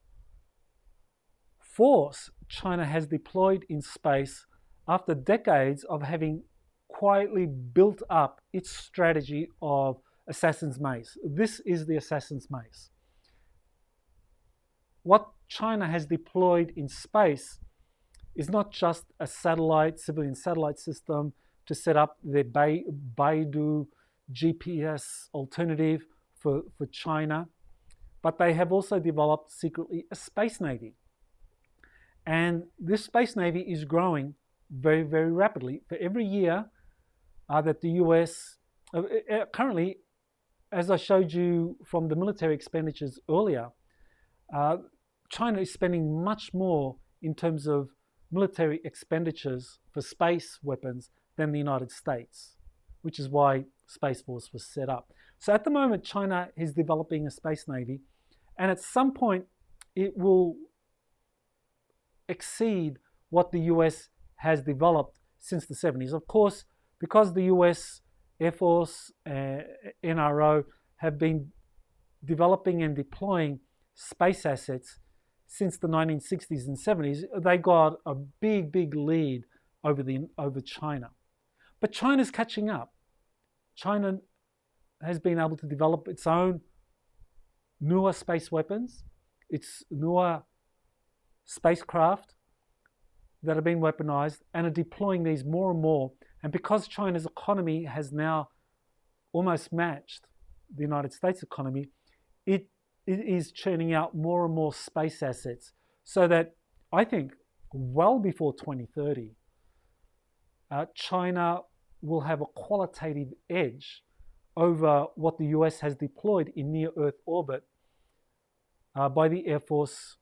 force China has deployed in space after decades of having quietly built up its strategy of Assassin's Mace. This is the Assassin's Mace. What China has deployed in space is not just a civilian satellite system to set up their Baidu GPS alternative for China, but they have also developed secretly a space navy. And this space navy is growing very, very rapidly. For every year that the US, currently, as I showed you from the military expenditures earlier, China is spending much more in terms of military expenditures for space weapons than the United States, which is why Space Force was set up. So at the moment, China is developing a space navy, and at some point it will exceed what the US has developed since the 70s. Of course, because the US Air Force, NRO, have been developing and deploying space assets since the 1960s and 70s, they got a big, big lead over China. But China's catching up. China has been able to develop its own newer space weapons, its newer spacecraft that have been weaponized, and are deploying these more and more. And because China's economy has now almost matched the United States economy, it is churning out more and more space assets, so that I think well before 2030, China will have a qualitative edge over what the US has deployed in near-Earth orbit by the Air Force,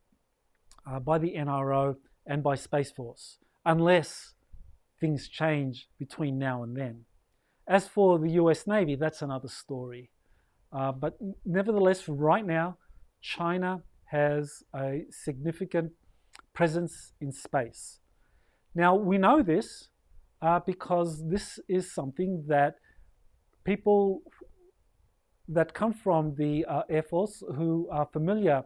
by the NRO, and by Space Force, unless things change between now and then. As for the US Navy, that's another story. But nevertheless, right now, China has a significant presence in space. Now, we know this because this is something that people that come from the Air Force who are familiar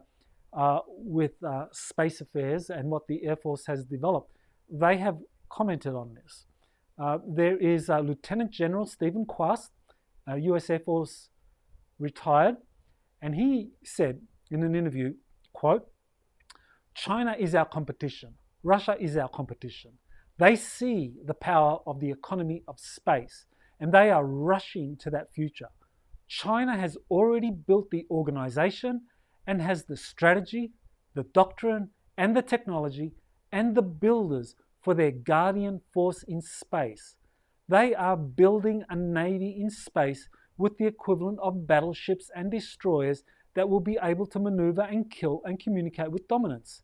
with space affairs and what the Air Force has developed, they have commented on this. There is Lieutenant General Stephen Quast, US Air Force retired, and he said in an interview, quote, "China is our competition. Russia is our competition. They see the power of the economy of space, and they are rushing to that future. China has already built the organization and has the strategy, the doctrine, and the technology, and the builders for their guardian force in space. They are building a navy in space with the equivalent of battleships and destroyers that will be able to maneuver and kill and communicate with dominance."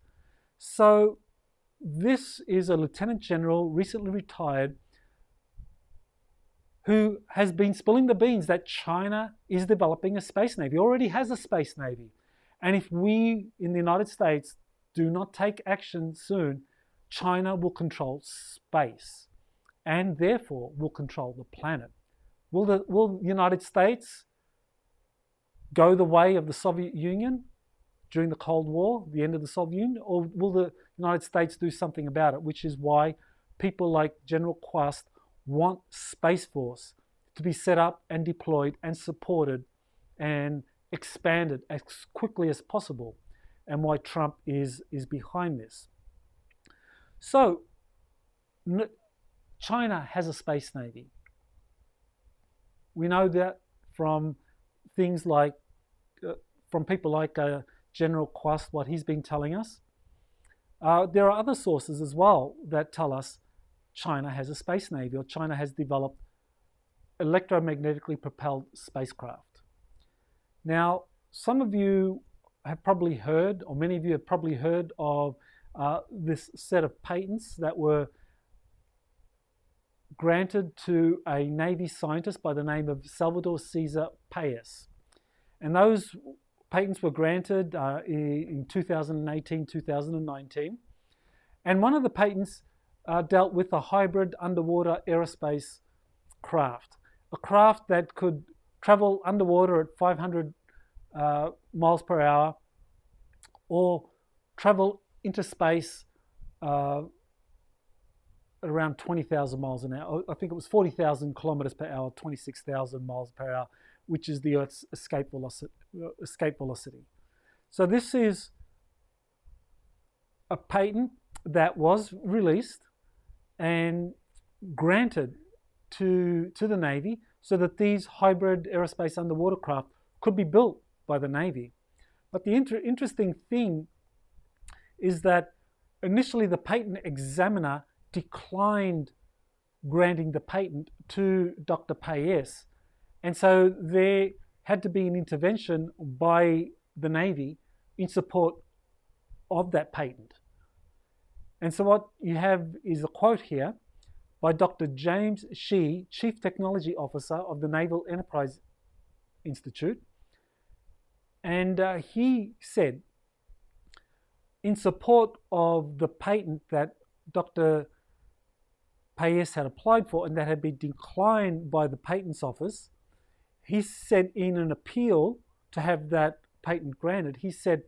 So this is a lieutenant general, recently retired, who has been spilling the beans that China is developing a space navy, already has a space navy. And if we in the United States do not take action soon, China will control space and therefore will control the planet. Will the United States go the way of the Soviet Union during the Cold War, the end of the Soviet Union, or will the United States do something about it, which is why people like General Quast want Space Force to be set up and deployed and supported and expanded as quickly as possible, and why Trump is behind this. So China has a space navy. We know that from things like, from people like General Quast, what he's been telling us. There are other sources as well that tell us China has a space navy, or China has developed electromagnetically propelled spacecraft. Now, some of you have probably heard, or many of you have probably heard of this set of patents that were granted to a Navy scientist by the name of Salvador Cesar Paez. And those patents were granted in 2018, 2019. And one of the patents dealt with a hybrid underwater aerospace craft, a craft that could travel underwater at 500 miles per hour, or travel into space at around 20,000 miles an hour. I think it was 40,000 kilometers per hour, 26,000 miles per hour, which is the Earth's escape velocity. So this is a patent that was released and granted to the Navy so that these hybrid aerospace underwater craft could be built by the Navy. But the interesting thing is that initially the patent examiner declined granting the patent to Dr. Paez. And so there had to be an intervention by the Navy in support of that patent. And so what you have is a quote here by Dr. James Shee, Chief Technology Officer of the Naval Enterprise Institute. And he said, in support of the patent that Dr. Paez had applied for and that had been declined by the Patents Office, he said in an appeal to have that patent granted, he said,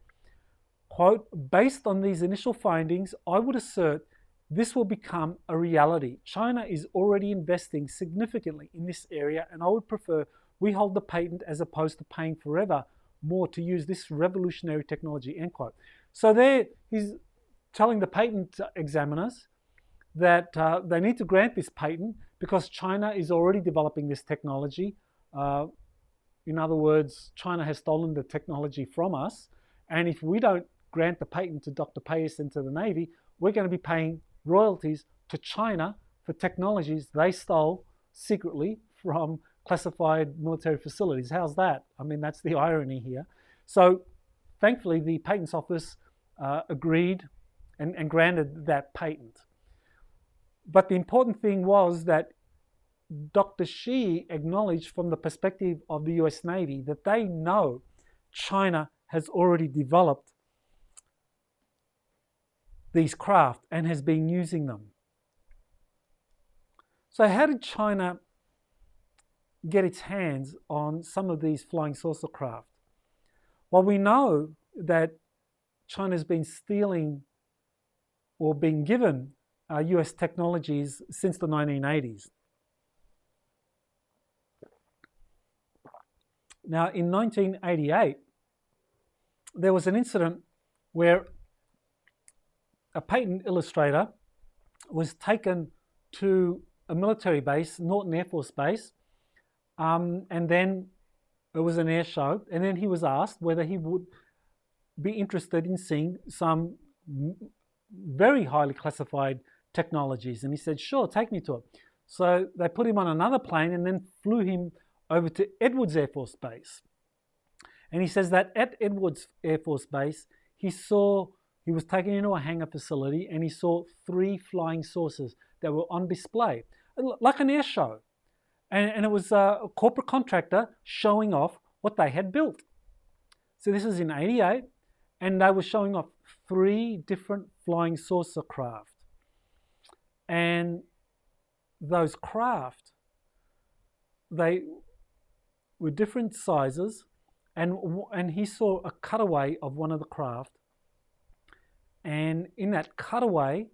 quote, "Based on these initial findings, I would assert this will become a reality. China is already investing significantly in this area, and I would prefer we hold the patent as opposed to paying forever more to use this revolutionary technology," end quote. So there he's telling the patent examiners that they need to grant this patent because China is already developing this technology. In other words, China has stolen the technology from us, and if we don't grant the patent to Dr. Paez and to the Navy, we're going to be paying royalties to China for technologies they stole secretly from classified military facilities. How's that? I mean, that's the irony here. So thankfully, the Patents Office agreed and granted that patent. But the important thing was that Dr. Shi acknowledged from the perspective of the US Navy that they know China has already developed these craft and has been using them. So how did China get its hands on some of these flying saucer craft? Well, we know that China's been stealing or been given US technologies since the 1980s. Now, in 1988, there was an incident where a patent illustrator was taken to a military base, Norton Air Force Base, and then it was an air show, and then he was asked whether he would be interested in seeing some very highly classified technologies, and he said, sure, take me to it. So they put him on another plane and then flew him over to Edwards Air Force Base. And he says that at Edwards Air Force Base, he was taken into a hangar facility and he saw 3 flying saucers that were on display, like an air show. And it was a corporate contractor showing off what they had built. So this is in '88, and they were showing off 3 different flying saucer craft. And those craft, they were different sizes, and he saw a cutaway of one of the craft, and in that cutaway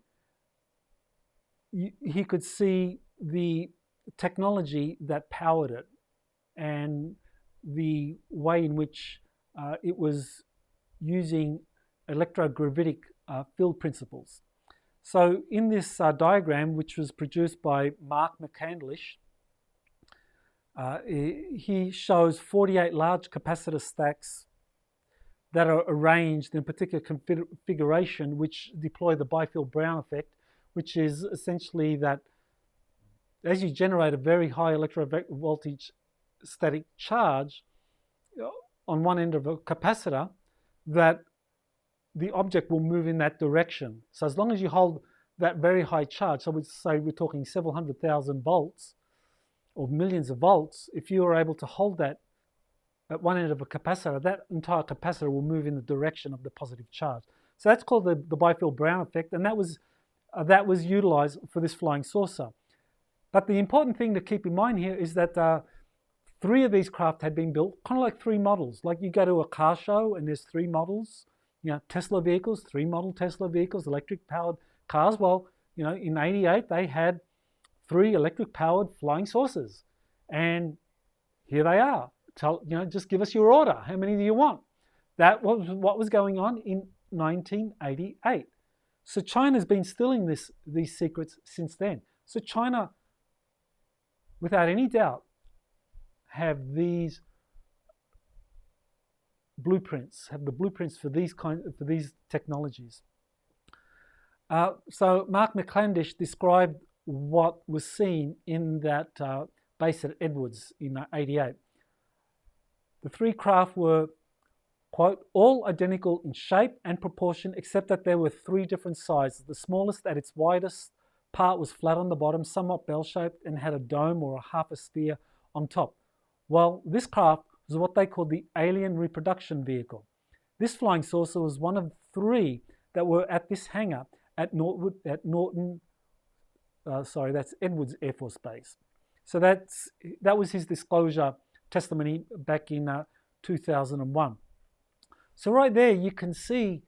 he could see the technology that powered it and the way in which it was using electrogravitic field principles. So in this diagram, which was produced by Mark McCandlish, he shows 48 large capacitor stacks that are arranged in a particular configuration which deploy the Byfield-Brown effect, which is essentially that as you generate a very high electrovoltage static charge on one end of a capacitor, that the object will move in that direction. So as long as you hold that very high charge, so we'd say we're talking several 100,000 volts or millions of volts, if you are able to hold that at one end of a capacitor, that entire capacitor will move in the direction of the positive charge. So that's called the Byfield-Brown effect, and that was utilized for this flying saucer. But the important thing to keep in mind here is that 3 of these craft had been built, kind of like 3 models. Like you go to a car show and there's 3 models, Tesla vehicles, 3 model Tesla vehicles, electric powered cars. Well, in '88 they had 3 electric powered flying saucers, and here they are. Just give us your order. How many do you want? That was what was going on in 1988. So China's been stealing these secrets since then. So China, without any doubt, have these blueprints, have the blueprints for these technologies. So Mark McCandlish described what was seen in that base at Edwards in '88. The 3 craft were, quote, all identical in shape and proportion, except that there were 3 different sizes. The smallest at its widest part was flat on the bottom, somewhat bell-shaped, and had a dome or a half a sphere on top. Well, this craft was what they called the Alien Reproduction Vehicle. This flying saucer was one of 3 that were at this hangar at that's Edwards Air Force Base. So that was his disclosure testimony back in 2001. So right there you can see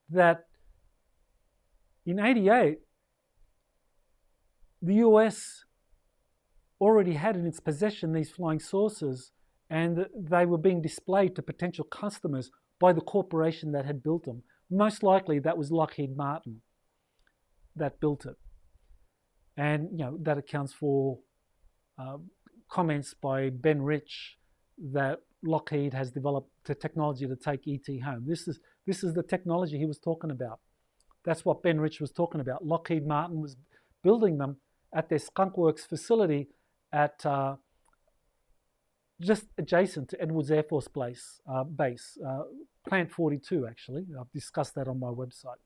that in '88 the US already had in its possession these flying saucers, and they were being displayed to potential customers by the corporation that had built them. Most likely that was Lockheed Martin that built it. And that accounts for comments by Ben Rich that Lockheed has developed the technology to take ET home. This is the technology he was talking about. That's what Ben Rich was talking about. Lockheed Martin was building them at their Skunk Works facility at just adjacent to Edwards Air Force Base, Plant 42 actually. I've discussed that on my website.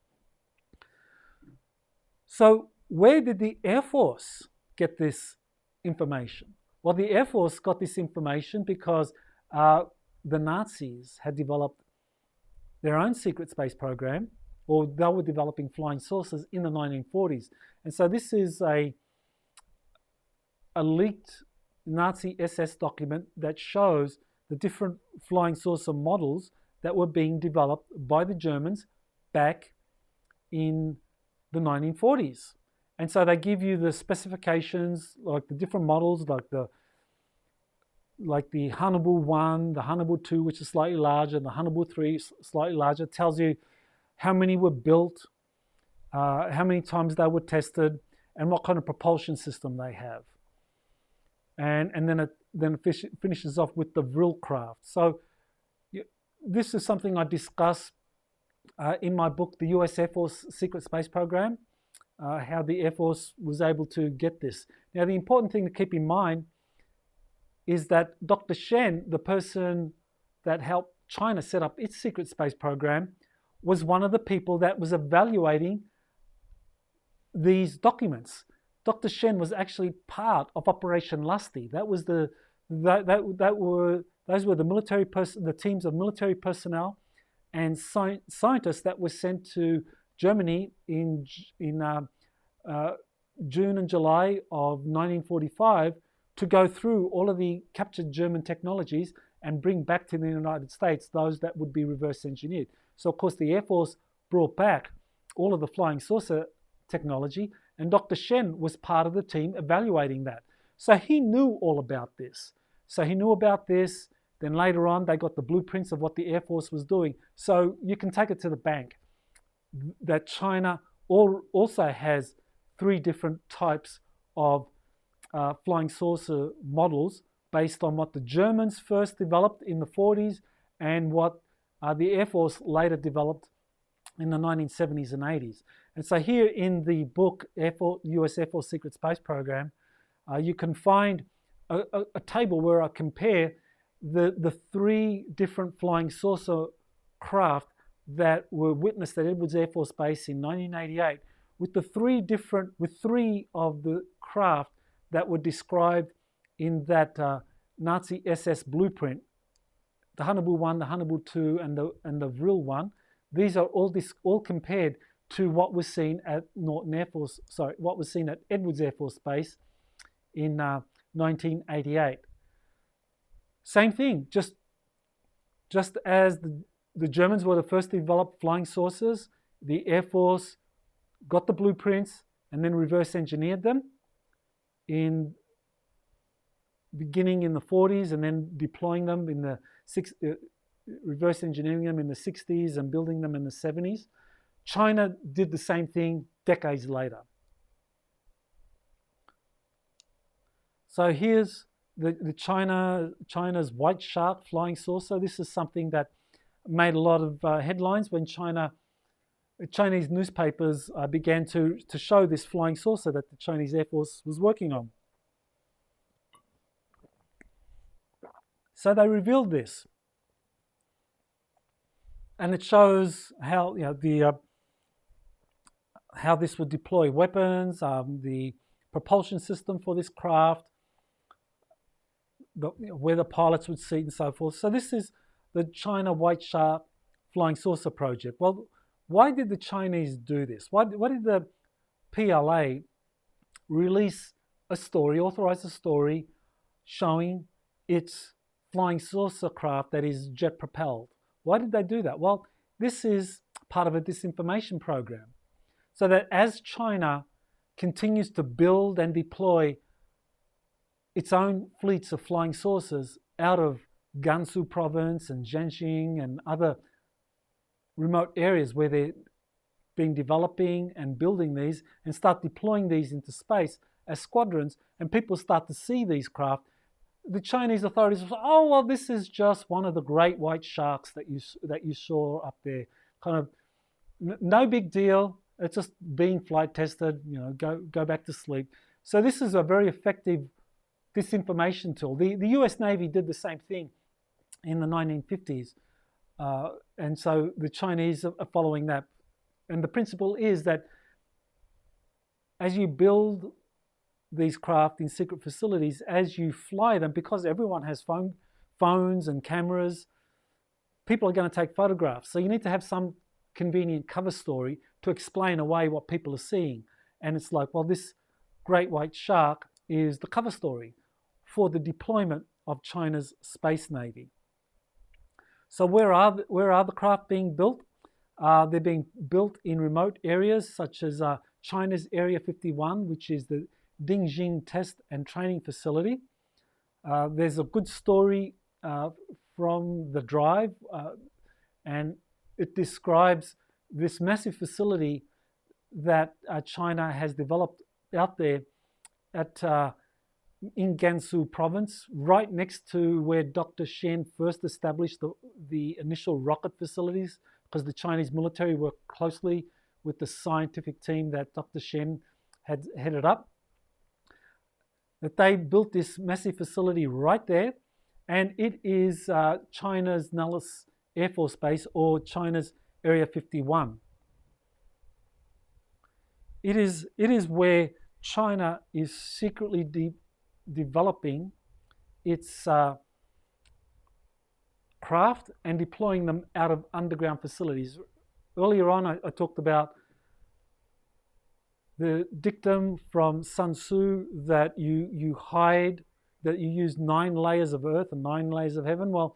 So where did the Air Force get this information? Well, the Air Force got this information because the Nazis had developed their own secret space program, or they were developing flying saucers in the 1940s. And so this is a leaked Nazi SS document that shows the different flying saucer models that were being developed by the Germans back in the 1940s. And so they give you the specifications, like the different models, like the Hannibal 1, the Hannibal 2, which is slightly larger, the Hannibal 3, slightly larger. It tells you how many were built, how many times they were tested, and what kind of propulsion system they have. And then it finishes off with the Vril craft. So this is something I discuss in my book, The US Air Force Secret Space Program, how the Air Force was able to get this. Now, the important thing to keep in mind is that Dr. Shen, the person that helped China set up its secret space program, was one of the people that was evaluating these documents. Dr. Shen was actually part of Operation Lusty. That was those were the teams of military personnel and scientists that were sent to Germany in June and July of 1945 to go through all of the captured German technologies and bring back to the United States those that would be reverse engineered. So, of course, the Air Force brought back all of the flying saucer technology, and Dr. Shen was part of the team evaluating that. So he knew all about this. Then later on, they got the blueprints of what the Air Force was doing. So you can take it to the bank that China also has 3 different types of flying saucer models based on what the Germans first developed in the 40s and what the Air Force later developed in the 1970s and 80s. And so here in the book, US Air Force Secret Space Program, you can find a table where I compare the 3 different flying saucer craft that were witnessed at Edwards Air Force Base in 1988 with 3 of the craft that were described in that Nazi SS blueprint, the Hannibal 1, the Hannibal 2, and the Vril 1. These are all compared to what was seen at what was seen at Edwards Air Force Base in 1988. Same thing, just as the Germans were the first to develop flying saucers, the Air Force got the blueprints and then reverse engineered them beginning in the 40s and then deploying them in the reverse engineering them in the 60s and building them in the 70s. China did the same thing decades later. So here's China's white shark flying saucer. This is something that made a lot of headlines when Chinese newspapers began to show this flying saucer that the Chinese Air Force was working on. So they revealed this, and it shows how how this would deploy weapons, the propulsion system for this craft, where the pilots would sit and so forth. So this is the China White Shark Flying Saucer Project. Well, why did the Chinese do this? Why did the PLA authorize a story showing its flying saucer craft that is jet propelled? Why did they do that? Well, this is part of a disinformation program. So that as China continues to build and deploy its own fleets of flying saucers out of Gansu province and Zhenjiang and other remote areas where they're developing and building these and start deploying these into space as squadrons, and people start to see these craft, the Chinese authorities will say, oh, well, this is just one of the great white sharks that you saw up there. Kind of no big deal. It's just being flight tested, go back to sleep. So this is a very effective disinformation tool. The US Navy did the same thing in the 1950s. And so the Chinese are following that. And the principle is that as you build these craft in secret facilities, as you fly them, because everyone has phones and cameras, people are going to take photographs. So you need to have some convenient cover story to explain away what people are seeing. And it's like, well, this great white shark is the cover story for the deployment of China's space navy. So where are the craft being built? They're being built in remote areas such as China's Area 51, which is the Dingjing Test and Training Facility. There's a good story from the drive, and it describes this massive facility that China has developed out there in Gansu province, right next to where Dr. Shen first established the initial rocket facilities, because the Chinese military worked closely with the scientific team that Dr. Shen had headed up. That they built this massive facility right there, and it is China's Nellis Air Force Base, or China's Area 51. It is where China is secretly developing its craft and deploying them out of underground facilities. Earlier on, I talked about the dictum from Sun Tzu that you use 9 layers of earth and 9 layers of heaven. Well,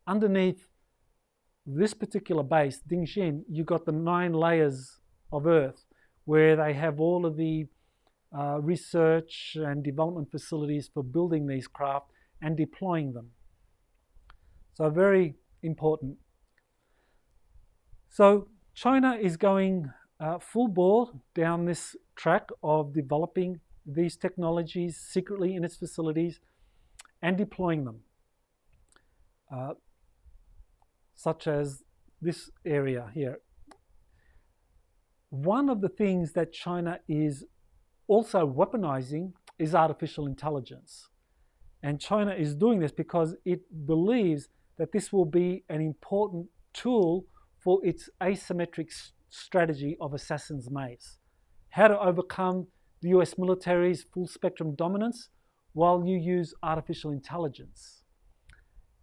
underneath this particular base, Dingjin, you've got the 9 layers of earth where they have all of the research and development facilities for building these craft and deploying them. So very important. So China is going full bore down this track of developing these technologies secretly in its facilities and deploying them, such as this area here. One of the things that China is also weaponizing is artificial intelligence. And China is doing this because it believes that this will be an important tool for its asymmetric strategy of assassin's maze. How to overcome the US military's full spectrum dominance while you use artificial intelligence.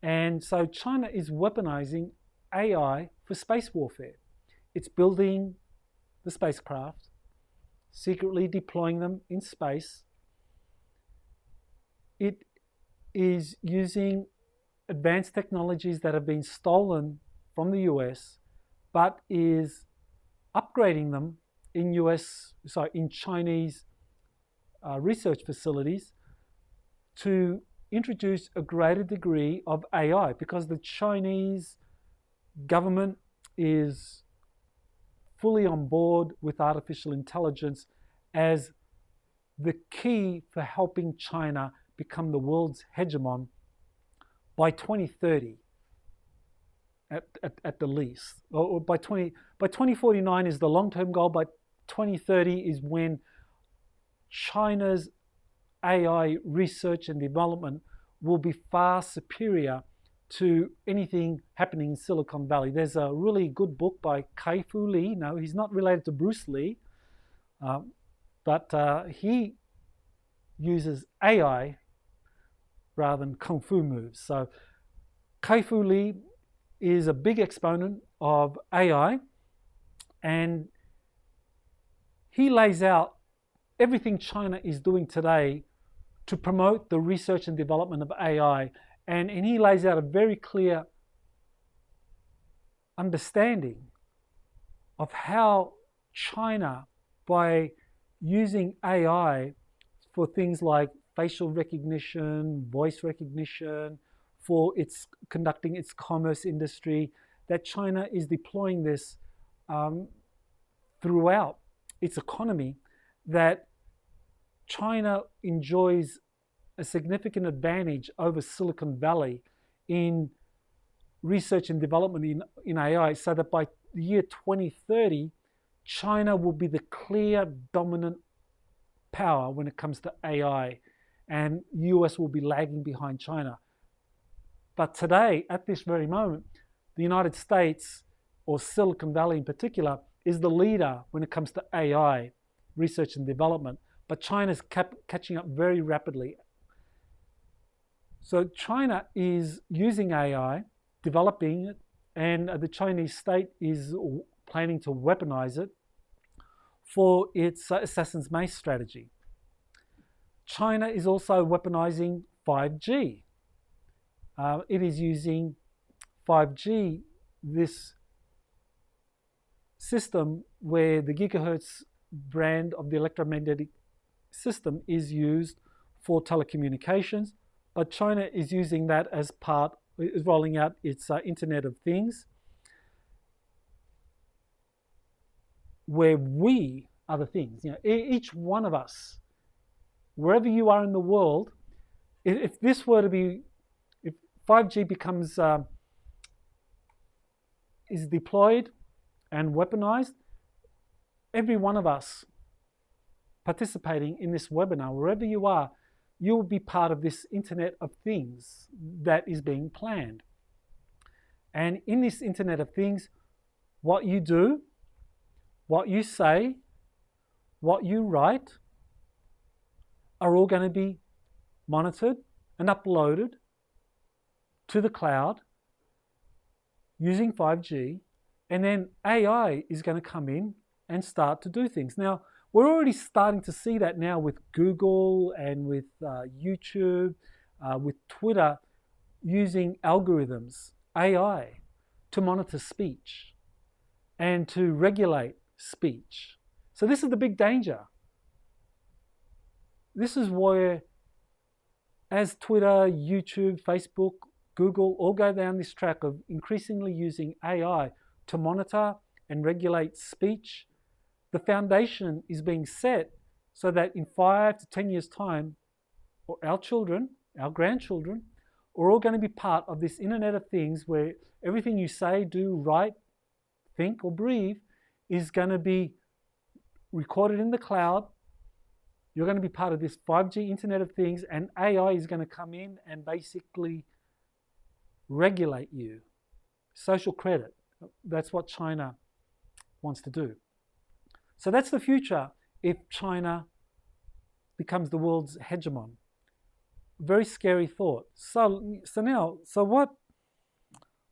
And so China is weaponizing AI for space warfare. It's building the spacecraft, secretly deploying them in space. It is using advanced technologies that have been stolen from the US, but is upgrading them in Chinese research facilities to introduce a greater degree of AI, because the Chinese government is fully on board with artificial intelligence as the key for helping China become the world's hegemon by 2030 at the least. Or by 2049 is the long-term goal. By 2030 is when China's AI research and development will be far superior to anything happening in Silicon Valley. There's a really good book by Kai-Fu Lee. No, he's not related to Bruce Lee, but he uses AI rather than Kung Fu moves. So Kai-Fu Lee is a big exponent of AI, and he lays out everything China is doing today to promote the research and development of AI. And he lays out a very clear understanding of how China, by using AI for things like facial recognition, voice recognition, for its conducting its commerce industry, that China is deploying this throughout its economy, that China enjoys a significant advantage over Silicon Valley in research and development in AI, so that by the year 2030, China will be the clear dominant power when it comes to AI. and US will be lagging behind China. But today, at this very moment, the United States, or Silicon Valley in particular, is the leader when it comes to AI research and development. But China's catching up very rapidly. So China is using AI, developing it, and the Chinese state is planning to weaponize it for its Assassin's Mace strategy. China is also weaponizing 5G. It is using 5G, this system where the gigahertz brand of the electromagnetic system is used for telecommunications, but China is using that as is rolling out its Internet of Things, where we are the things. Each one of us, wherever you are in the world, if 5G becomes is deployed and weaponized, every one of us participating in this webinar, wherever you are, you will be part of this Internet of Things that is being planned. And in this Internet of Things, what you do, what you say, what you write are all going to be monitored and uploaded to the cloud using 5G, and then AI is going to come in and start to do things. Now, we're already starting to see that now with Google and with YouTube, with Twitter, using algorithms, AI, to monitor speech and to regulate speech. So this is the big danger. This is where, as Twitter, YouTube, Facebook, Google all go down this track of increasingly using AI to monitor and regulate speech, the foundation is being set so that in 5 to 10 years' time, our children, our grandchildren, are all going to be part of this Internet of Things where everything you say, do, write, think, or breathe is going to be recorded in the cloud. You're going to be part of this 5G Internet of Things, and AI is going to come in and basically regulate you. Social credit. That's what China wants to do. So that's the future if China becomes the world's hegemon. Very scary thought. So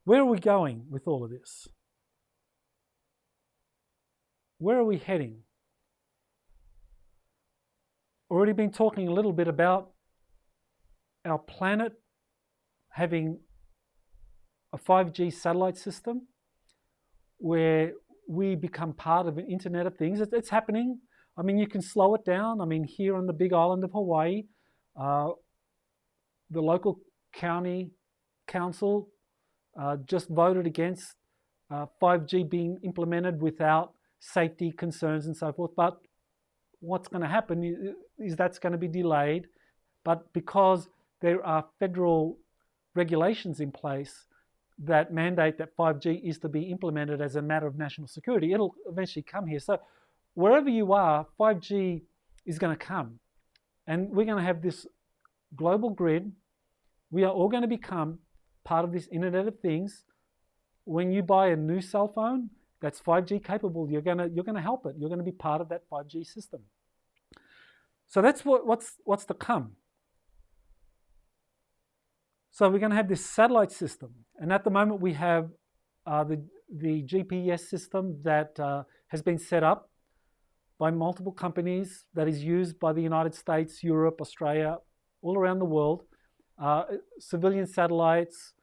where are we going with all of this? Where are we heading? Already been talking a little bit about our planet having a 5G satellite system where we become part of an Internet of Things. It's happening. I mean, you can slow it down. I mean, here on the big island of Hawaii, the local county council just voted against 5G being implemented without safety concerns and so forth. But what's going to happen is that's going to be delayed. But because there are federal regulations in place that mandate that 5G is to be implemented as a matter of national security, it'll eventually come here. So wherever you are, 5G is going to come. And we're going to have this global grid. We are all going to become part of this Internet of Things. When you buy a new cell phone that's 5G capable, you're going to help it. You're going to be part of that 5G system. So that's what's to come. So we're going to have this satellite system. And at the moment we have the GPS system that has been set up by multiple companies that is used by the United States, Europe, Australia, all around the world. Civilian satellites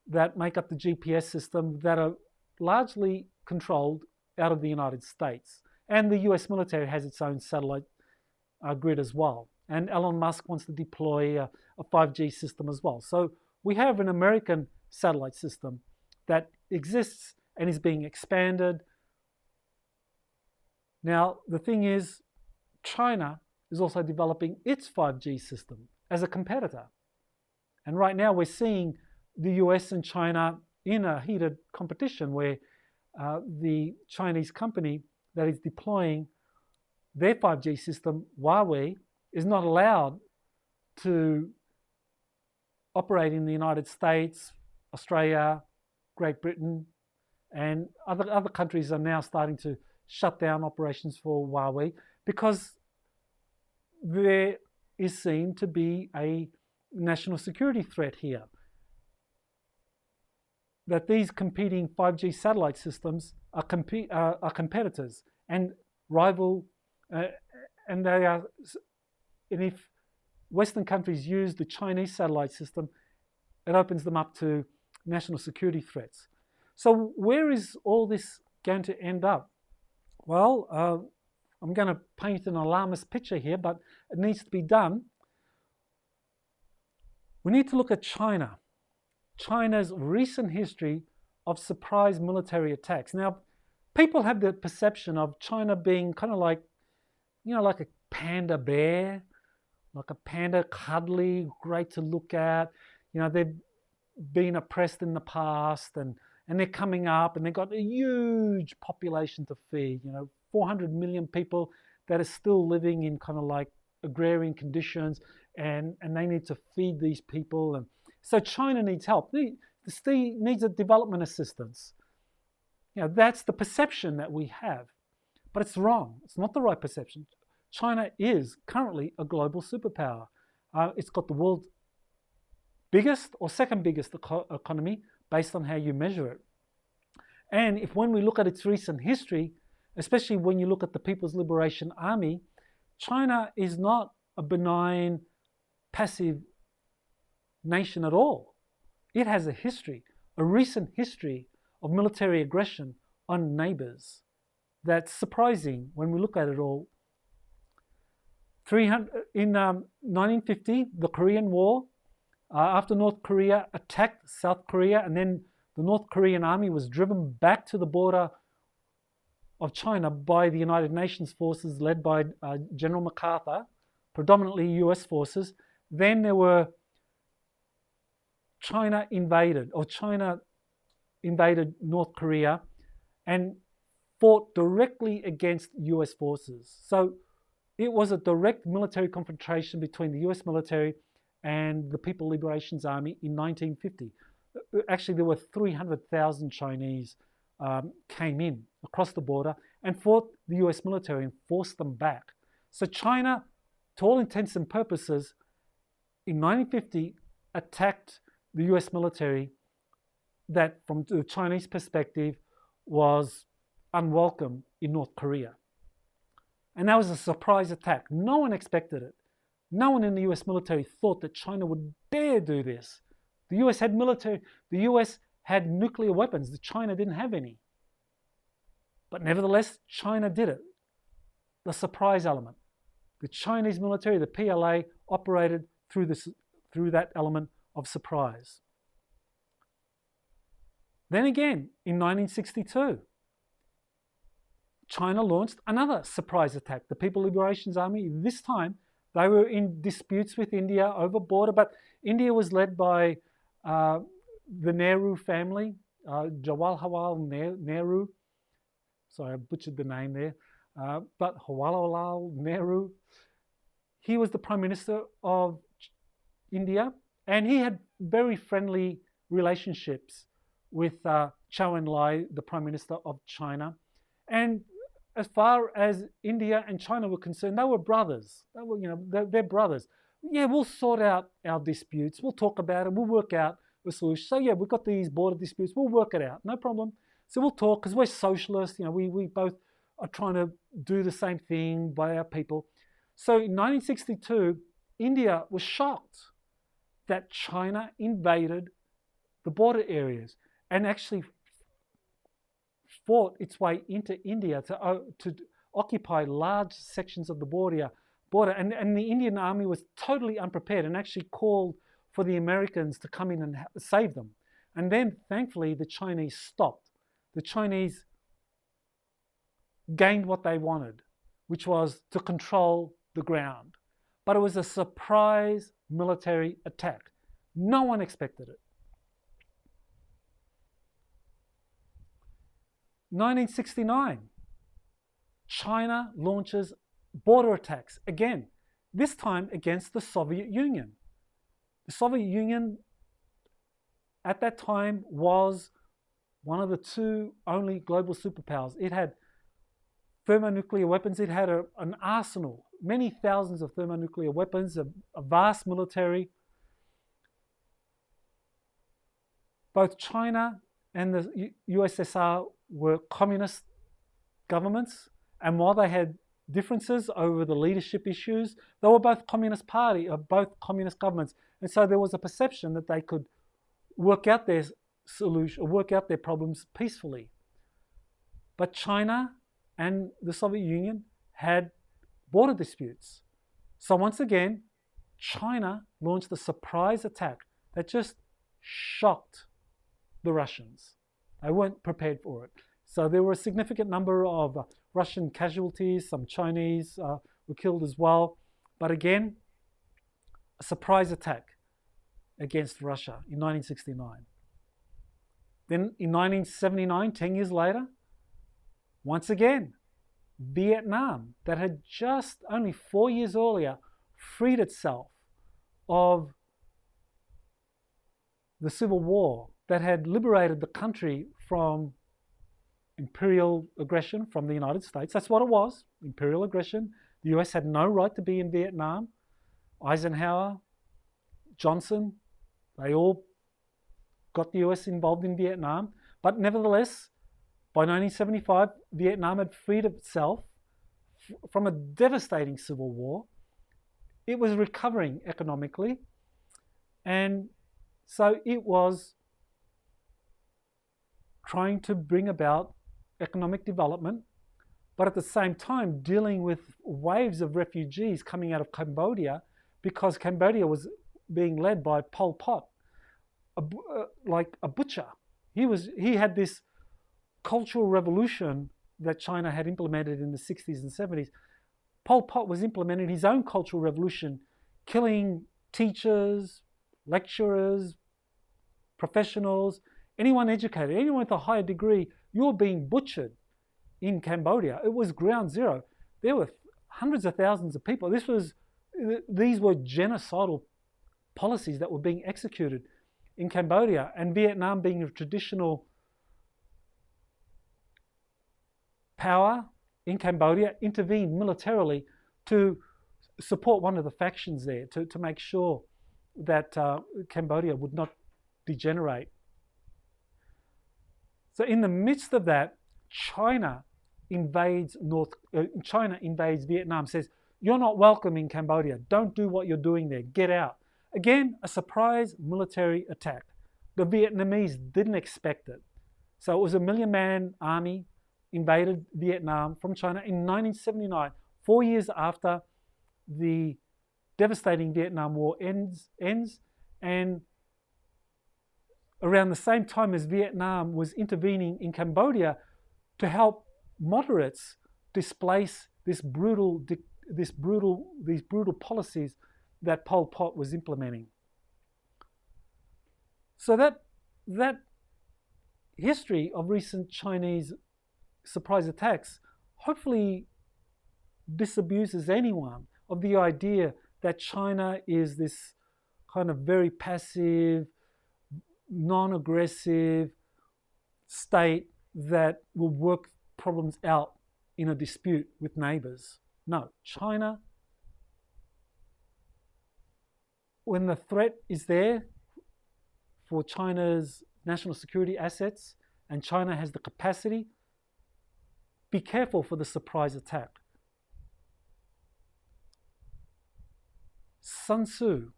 that make up the GPS system that are largely controlled out of the United States. And the US military has its own satellite grid as well. And Elon Musk wants to deploy a 5G system as well. So we have an American satellite system that exists and is being expanded. Now, the thing is, China is also developing its 5G system as a competitor. And right now we're seeing the US and China in a heated competition where the Chinese company that is deploying their 5G system, Huawei, is not allowed to operate in the United States, Australia, Great Britain, and other countries are now starting to shut down operations for Huawei because there is seen to be a national security threat here. That these competing 5G satellite systems are competitors and rival, and they are. And if Western countries use the Chinese satellite system, it opens them up to national security threats. So where is all this going to end up? Well, I'm going to paint an alarmist picture here, but it needs to be done. We need to look at China. China's recent history of surprise military attacks. Now, people have the perception of China being kind of like, like a panda bear, like a panda, cuddly, great to look at. They've been oppressed in the past and they're coming up and they've got a huge population to feed, 400 million people that are still living in kind of like agrarian conditions and they need to feed these people. And so China needs help. The state needs a development assistance. That's the perception that we have. But it's wrong. It's not the right perception. China is currently a global superpower. It's got the world's biggest or second biggest economy based on how you measure it. And when we look at its recent history, especially when you look at the People's Liberation Army, China is not a benign, passive nation at all. It has a history, a recent history of military aggression on neighbors. That's surprising when we look at it all. In 1950, the Korean War, after North Korea attacked South Korea, and then the North Korean army was driven back to the border of China by the United Nations forces led by General MacArthur, predominantly US forces. Then there were China invaded North Korea and fought directly against US forces. So it was a direct military confrontation between the US military and the People Liberations Army in 1950. Actually, there were 300,000 Chinese came in across the border and fought the US military and forced them back. So China, to all intents and purposes, in 1950 attacked the US military that, from the Chinese perspective, was unwelcome in North Korea. And that was a surprise attack. No one expected it. No one in the US military thought that China would dare do this. The US had nuclear weapons. China didn't have any. But nevertheless, China did it. The surprise element. The Chinese military, the PLA, operated through that element of surprise. Then again, in 1962, China launched another surprise attack. The People Liberations Army, this time, they were in disputes with India over border, but India was led by the Nehru family, Jawaharlal Nehru. Sorry, I butchered the name there. But Jawaharlal Nehru, he was the Prime Minister of India, and he had very friendly relationships with Zhou Enlai, the Prime Minister of China. And as far as India and China were concerned, they were brothers. They're brothers. Yeah, we'll sort out our disputes. We'll talk about it. We'll work out a solution. So yeah, we've got these border disputes. We'll work it out. No problem. So we'll talk because we're socialists. We both are trying to do the same thing by our people. So in 1962, India was shocked that China invaded the border areas and actually fought its way into India to occupy large sections of the border. And the Indian army was totally unprepared and actually called for the Americans to come in and save them. And then, thankfully, the Chinese stopped. The Chinese gained what they wanted, which was to control the ground. But it was a surprise military attack. No one expected it. 1969, China launches border attacks again. this time against the Soviet Union. The Soviet Union at that time was one of the two only global superpowers. It had thermonuclear weapons. It had an arsenal, many thousands of thermonuclear weapons, a vast military. Both China and the USSR were communist governments, and while they had differences over the leadership issues, they were both communist governments, and so there was a perception that they could work out their solution, work out their problems peacefully. But China and the Soviet Union had border disputes. So once again, China launched a surprise attack that just shocked the Russians. They weren't prepared for it. So there were a significant number of Russian casualties. Some Chinese were killed as well. But again, a surprise attack against Russia in 1969. Then in 1979, 10 years later, once again, Vietnam, that had just only 4 years earlier freed itself of the Civil War, that had liberated the country from imperial aggression from the United States. That's what it was, imperial aggression. The US had no right to be in Vietnam. Eisenhower, Johnson, they all got the US involved in Vietnam. But nevertheless, by 1975, Vietnam had freed itself from a devastating civil war. It was recovering economically, and so it was trying to bring about economic development, but at the same time dealing with waves of refugees coming out of Cambodia, because Cambodia was being led by Pol Pot, like a butcher. He had this cultural revolution that China had implemented in the 60s and 70s. Pol Pot was implementing his own cultural revolution, killing teachers, lecturers, professionals, anyone educated, anyone with a higher degree. You're being butchered in Cambodia. It was ground zero. There were hundreds of thousands of people. These were genocidal policies that were being executed in Cambodia, and Vietnam, being a traditional power in Cambodia, intervened militarily to support one of the factions there, to make sure that Cambodia would not degenerate. So in the midst of that, China invades Vietnam, says, "You're not welcome in Cambodia. Don't do what you're doing there. Get out." Again, a surprise military attack. The Vietnamese didn't expect it. So it was a 1 million-man army invaded Vietnam from China in 1979, 4 years after the devastating Vietnam War ends, and around the same time as Vietnam was intervening in Cambodia to help moderates displace these brutal policies that Pol Pot was implementing. So that history of recent Chinese surprise attacks hopefully disabuses anyone of the idea that China is this kind of very passive, non-aggressive state that will work problems out in a dispute with neighbors. No, China, when the threat is there for China's national security assets and China has the capacity, be careful for the surprise attack. Sun Tzu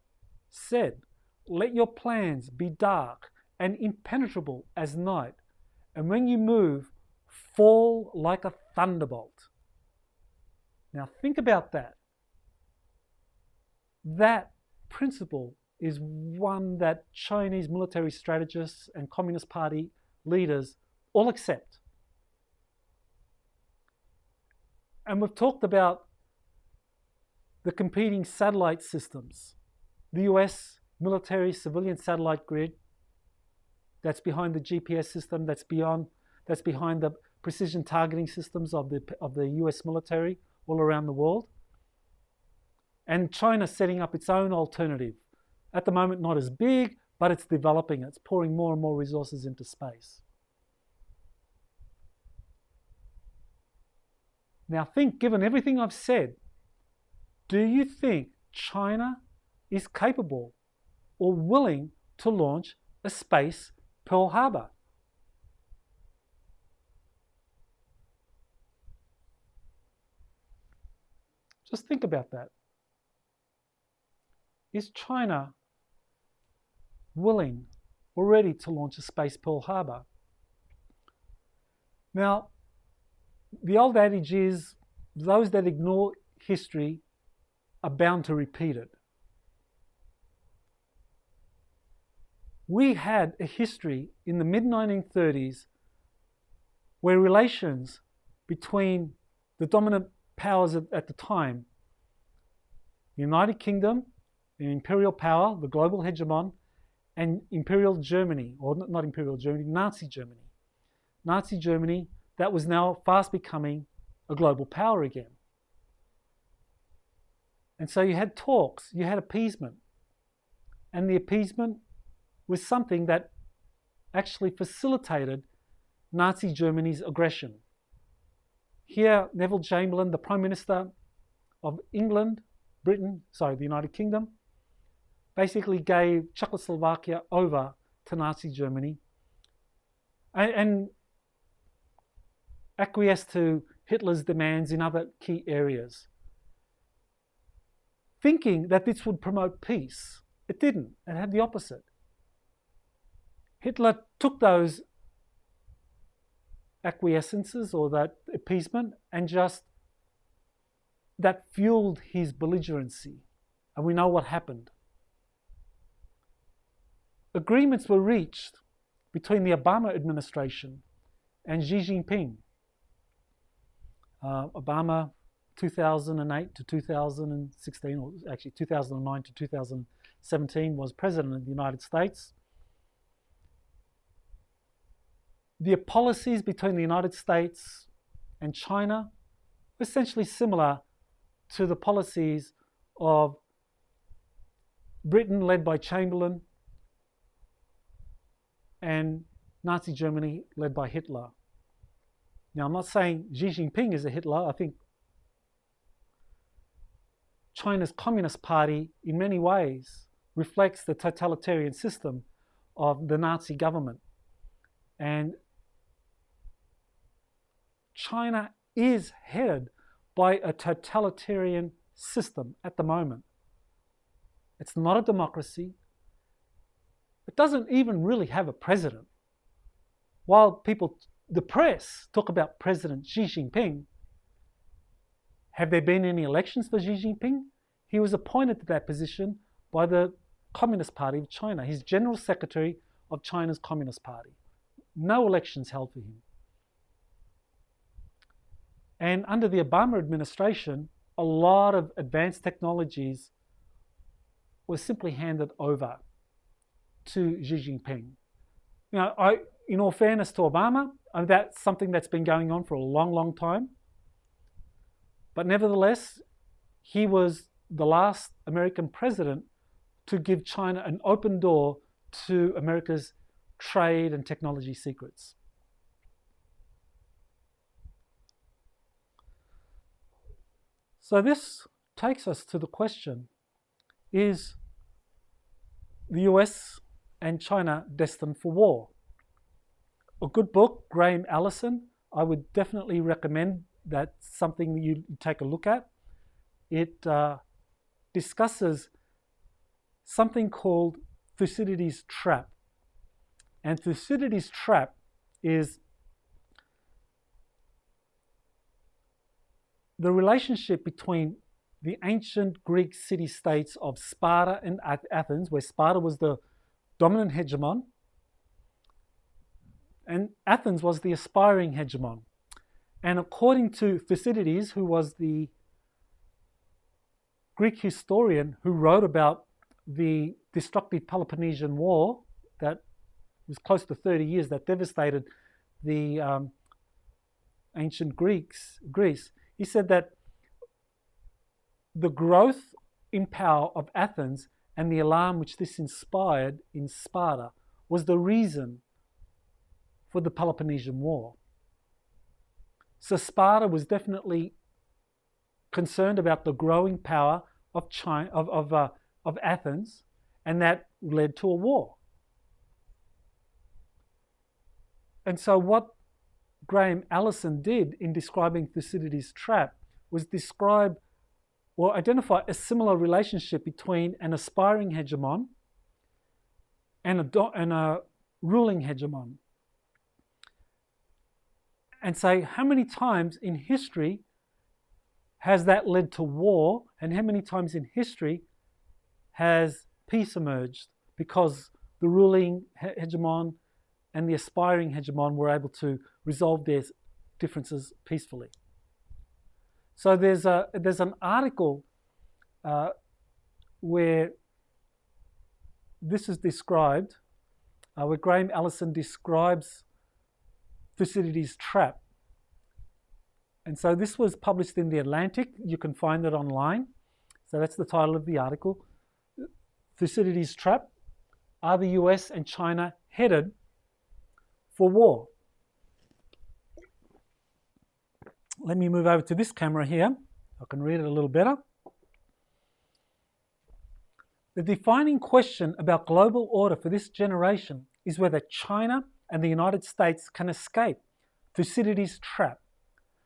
said, "Let your plans be dark and impenetrable as night, and when you move, fall like a thunderbolt." Now think about that. That principle is one that Chinese military strategists and Communist Party leaders all accept. And we've talked about the competing satellite systems. The US military civilian satellite grid that's behind the GPS system, that's behind the precision targeting systems of the US military all around the world. And China setting up its own alternative. At the moment, not as big, but it's developing. It's pouring more and more resources into space. Now think, given everything I've said, do you think China is capable or willing to launch a space Pearl Harbor? Just think about that. Is China willing already to launch a space Pearl Harbor? Now, the old adage is those that ignore history are bound to repeat it. We had a history in the mid-1930s where relations between the dominant powers at the time, the United Kingdom, an imperial power, the global hegemon, and Imperial Germany, or not Imperial Germany, Nazi Germany. Nazi Germany that was now fast becoming a global power again. And so you had talks, you had appeasement. And the appeasement was something that actually facilitated Nazi Germany's aggression. Here, Neville Chamberlain, the Prime Minister of England, the United Kingdom, basically gave Czechoslovakia over to Nazi Germany and acquiesced to Hitler's demands in other key areas, thinking that this would promote peace. It didn't. It had the opposite. Hitler took those acquiescences or that appeasement and just that fueled his belligerency. And we know what happened. Agreements were reached between the Obama administration and Xi Jinping. Obama 2008 to 2016, or actually 2009 to 2017 was president of the United States. The policies between the United States and China were essentially similar to the policies of Britain led by Chamberlain and Nazi Germany led by Hitler. Now, I'm not saying Xi Jinping is a Hitler. I think China's Communist Party, in many ways, reflects the totalitarian system of the Nazi government. And China is headed by a totalitarian system at the moment. It's not a democracy. It doesn't even really have a president. While the press talk about President Xi Jinping, have there been any elections for Xi Jinping? He was appointed to that position by the Communist Party of China. He's General Secretary of China's Communist Party. No elections held for him. And under the Obama administration, a lot of advanced technologies were simply handed over to Xi Jinping. Now, in all fairness to Obama, that's something that's been going on for a long, long time. But nevertheless, he was the last American president to give China an open door to America's trade and technology secrets. So this takes us to the question, is the US and China destined for war? A good book, Graham Allison, I would definitely recommend. That's something that you take a look at. It discusses something called Thucydides' trap. And Thucydides' trap is the relationship between the ancient Greek city-states of Sparta and Athens, where Sparta was the dominant hegemon, and Athens was the aspiring hegemon. And according to Thucydides, who was the Greek historian who wrote about the destructive Peloponnesian War that was close to 30 years, that devastated the ancient Greece, he said that the growth in power of Athens and the alarm which this inspired in Sparta was the reason for the Peloponnesian War. So Sparta was definitely concerned about the growing power of Athens, and that led to a war. And so what Graham Allison did in describing Thucydides' trap was describe or identify a similar relationship between an aspiring hegemon and a ruling hegemon, and say how many times in history has that led to war, and how many times in history has peace emerged because the ruling hegemon and the aspiring hegemon were able to resolve their differences peacefully. So there's an article where this is described, where Graham Allison describes Thucydides' trap. And so this was published in The Atlantic. You can find it online. So that's the title of the article. Thucydides' trap. Are the US and China headed for war? Let me move over to this camera here. I can read it a little better. The defining question about global order for this generation is whether China and the United States can escape Thucydides' trap.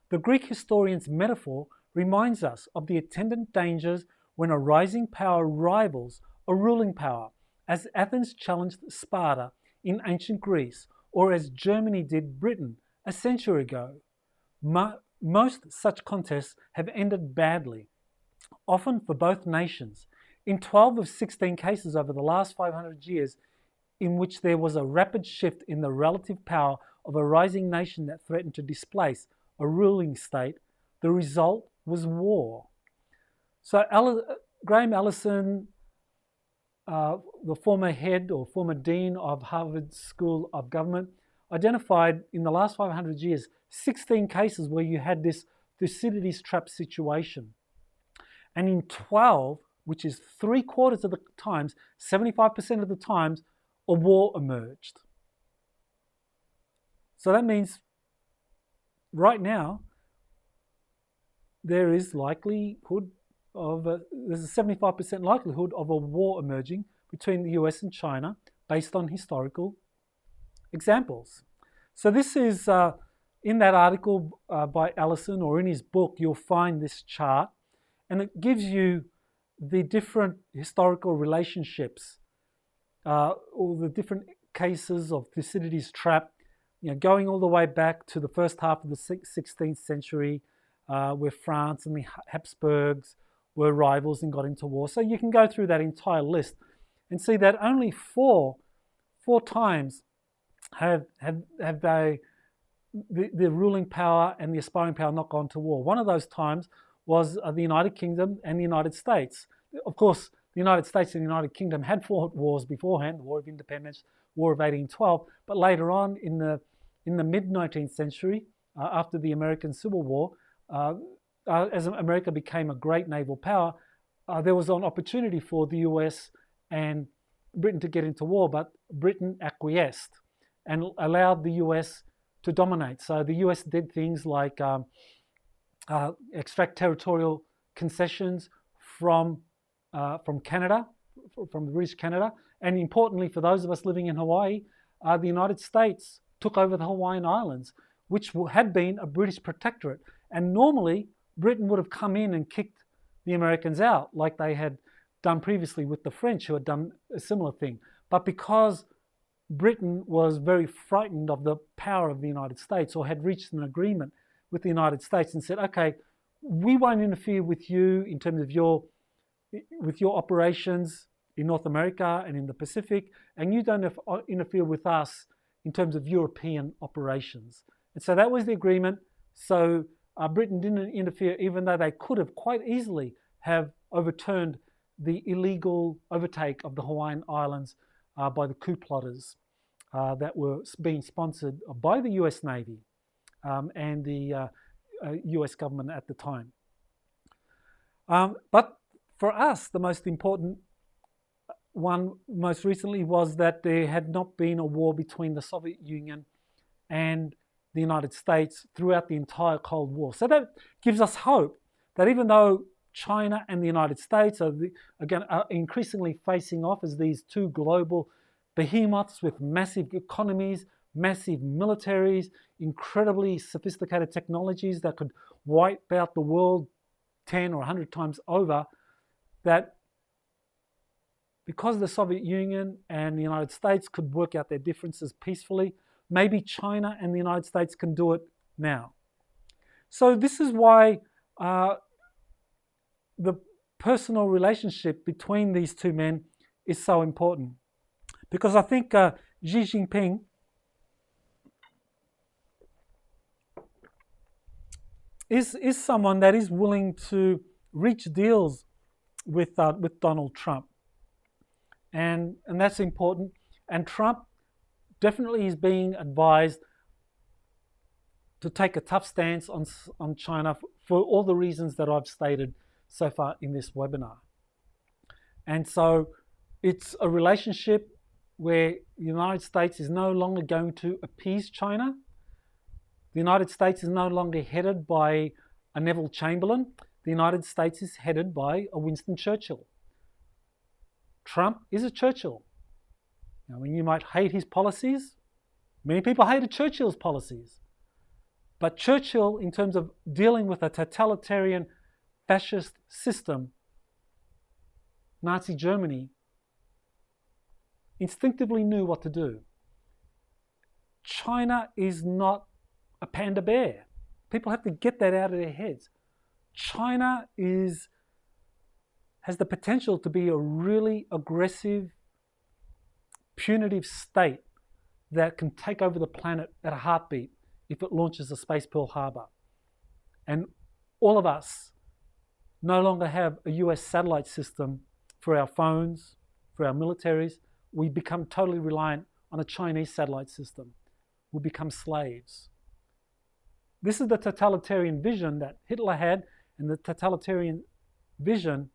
The Greek historian's metaphor reminds us of the attendant dangers when a rising power rivals a ruling power, as Athens challenged Sparta in ancient Greece, or as Germany did Britain a century ago. Most such contests have ended badly, often for both nations. In 12 of 16 cases over the last 500 years, in which there was a rapid shift in the relative power of a rising nation that threatened to displace a ruling state, the result was war. So Graham Allison, the former head or former dean of Harvard School of Government, identified in the last 500 years 16 cases where you had this Thucydides trap situation. And in 12, which is 3/4 of the times, 75% of the times, a war emerged. So that means right now there's a 75% likelihood of a war emerging between the US and China based on historical examples. So this is in that article by Allison, or in his book, you'll find this chart, and it gives you the different historical relationships or the different cases of Thucydides' trap, going all the way back to the first half of the 16th century, where France and the Habsburgs were rivals and got into war. So you can go through that entire list and see that only four times have the ruling power and the aspiring power not gone to war. One of those times was the United Kingdom and the United States. Of course, the United States and the United Kingdom had fought wars beforehand, the War of Independence, War of 1812, but later on in the mid-19th century, after the American Civil War, as America became a great naval power, there was an opportunity for the US and Britain to get into war, but Britain acquiesced and allowed the US to dominate. So the US did things like extract territorial concessions from Canada, from British Canada, and importantly for those of us living in Hawaii, the United States took over the Hawaiian Islands, which had been a British protectorate. And normally, Britain would have come in and kicked the Americans out, like they had done previously with the French, who had done a similar thing. But because Britain was very frightened of the power of the United States, or had reached an agreement with the United States and said, okay, we won't interfere with you in terms of your operations in North America and in the Pacific, and you don't interfere with us in terms of European operations. And so that was the agreement. So Britain didn't interfere, even though they could have quite easily have overturned the illegal overtake of the Hawaiian Islands by the coup plotters that were being sponsored by the US Navy and the US government at the time. But For us, the most important one most recently was that there had not been a war between the Soviet Union and the United States throughout the entire Cold War. So that gives us hope that even though China and the United States are increasingly facing off as these two global behemoths with massive economies, massive militaries, incredibly sophisticated technologies that could wipe out the world 10 or 100 times over, that because the Soviet Union and the United States could work out their differences peacefully, maybe China and the United States can do it now. So this is why the personal relationship between these two men is so important. Because I think Xi Jinping is someone that is willing to reach deals with Donald Trump. And that's important. And Trump definitely is being advised to take a tough stance on China for all the reasons that I've stated so far in this webinar. And so it's a relationship where the United States is no longer going to appease China. The United States is no longer headed by a Neville Chamberlain. The United States is headed by a Winston Churchill. Trump is a Churchill. Now, when you might hate his policies, many people hated Churchill's policies. But Churchill, in terms of dealing with a totalitarian fascist system, Nazi Germany, instinctively knew what to do. China is not a panda bear. People have to get that out of their heads. China has the potential to be a really aggressive, punitive state that can take over the planet at a heartbeat if it launches a space Pearl Harbor. And all of us no longer have a US satellite system for our phones, for our militaries. We become totally reliant on a Chinese satellite system. We become slaves. This is the totalitarian vision that Hitler had, and the totalitarian vision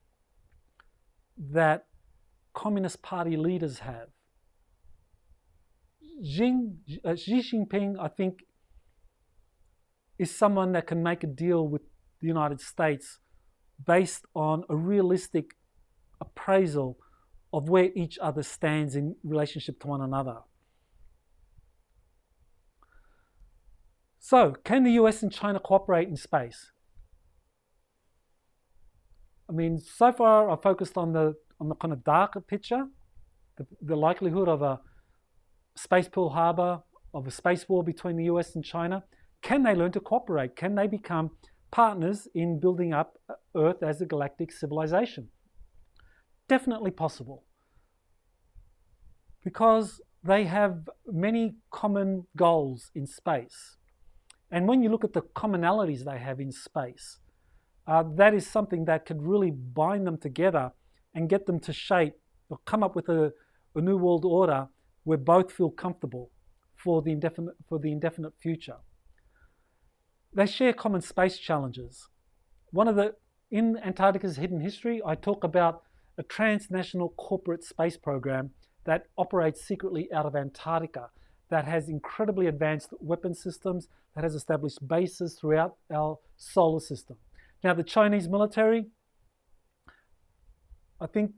that Communist Party leaders have. Xi Jinping, I think, is someone that can make a deal with the United States based on a realistic appraisal of where each other stands in relationship to one another. So, can the US and China cooperate in space? I mean, so far I've focused on the kind of darker picture, the likelihood of a space Pearl Harbor, of a space war between the US and China. Can they learn to cooperate? Can they become partners in building up Earth as a galactic civilization? Definitely possible, because they have many common goals in space. And when you look at the commonalities they have in space, that is something that could really bind them together and get them to shape or come up with a new world order where both feel comfortable for the indefinite future. They share common space challenges. In Antarctica's Hidden History, I talk about a transnational corporate space program that operates secretly out of Antarctica, that has incredibly advanced weapon systems, that has established bases throughout our solar system. Now, the Chinese military, I think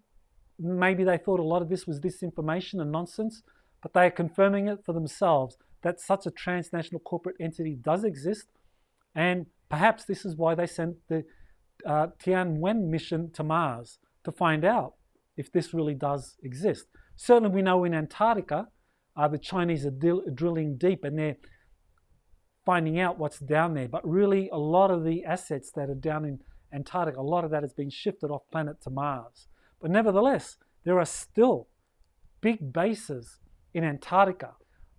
maybe they thought a lot of this was disinformation and nonsense, but they are confirming it for themselves that such a transnational corporate entity does exist, and perhaps this is why they sent the Tianwen mission to Mars, to find out if this really does exist. Certainly we know in Antarctica, the Chinese are drilling deep and they're finding out what's down there, but really a lot of the assets that are down in Antarctica, a lot of that has been shifted off planet to Mars. But nevertheless, there are still big bases in Antarctica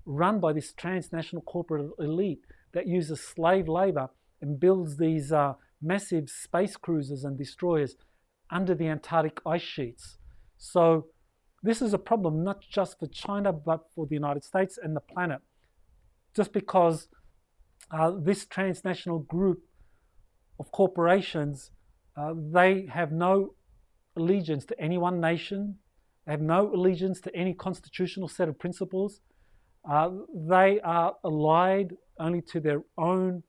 run by this transnational corporate elite that uses slave labor and builds these massive space cruisers and destroyers under the Antarctic ice sheets. So this is a problem not just for China, but for the United States and the planet. Just because this transnational group of corporations, they have no allegiance to any one nation. They have no allegiance to any constitutional set of principles. They are allied only to their own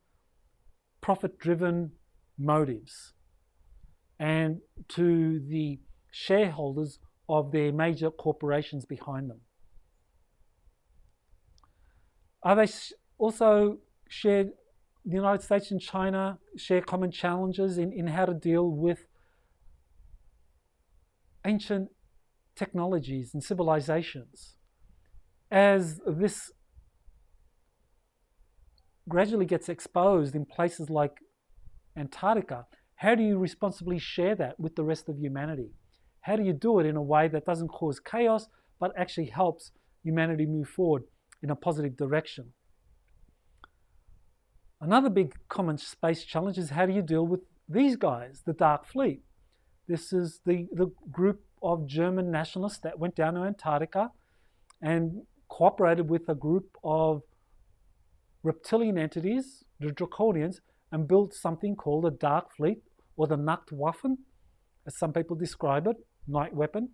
profit-driven motives and to the shareholders of their major corporations behind them. They also share, the United States and China share common challenges in how to deal with ancient technologies and civilizations. As this gradually gets exposed in places like Antarctica, how do you responsibly share that with the rest of humanity? How do you do it in a way that doesn't cause chaos, but actually helps humanity move forward in a positive direction? Another big common space challenge is how do you deal with these guys, the Dark Fleet? This is the group of German nationalists that went down to Antarctica and cooperated with a group of reptilian entities, the Draconians, and built something called the Dark Fleet, or the Nachtwaffen, as some people describe it, night weapon,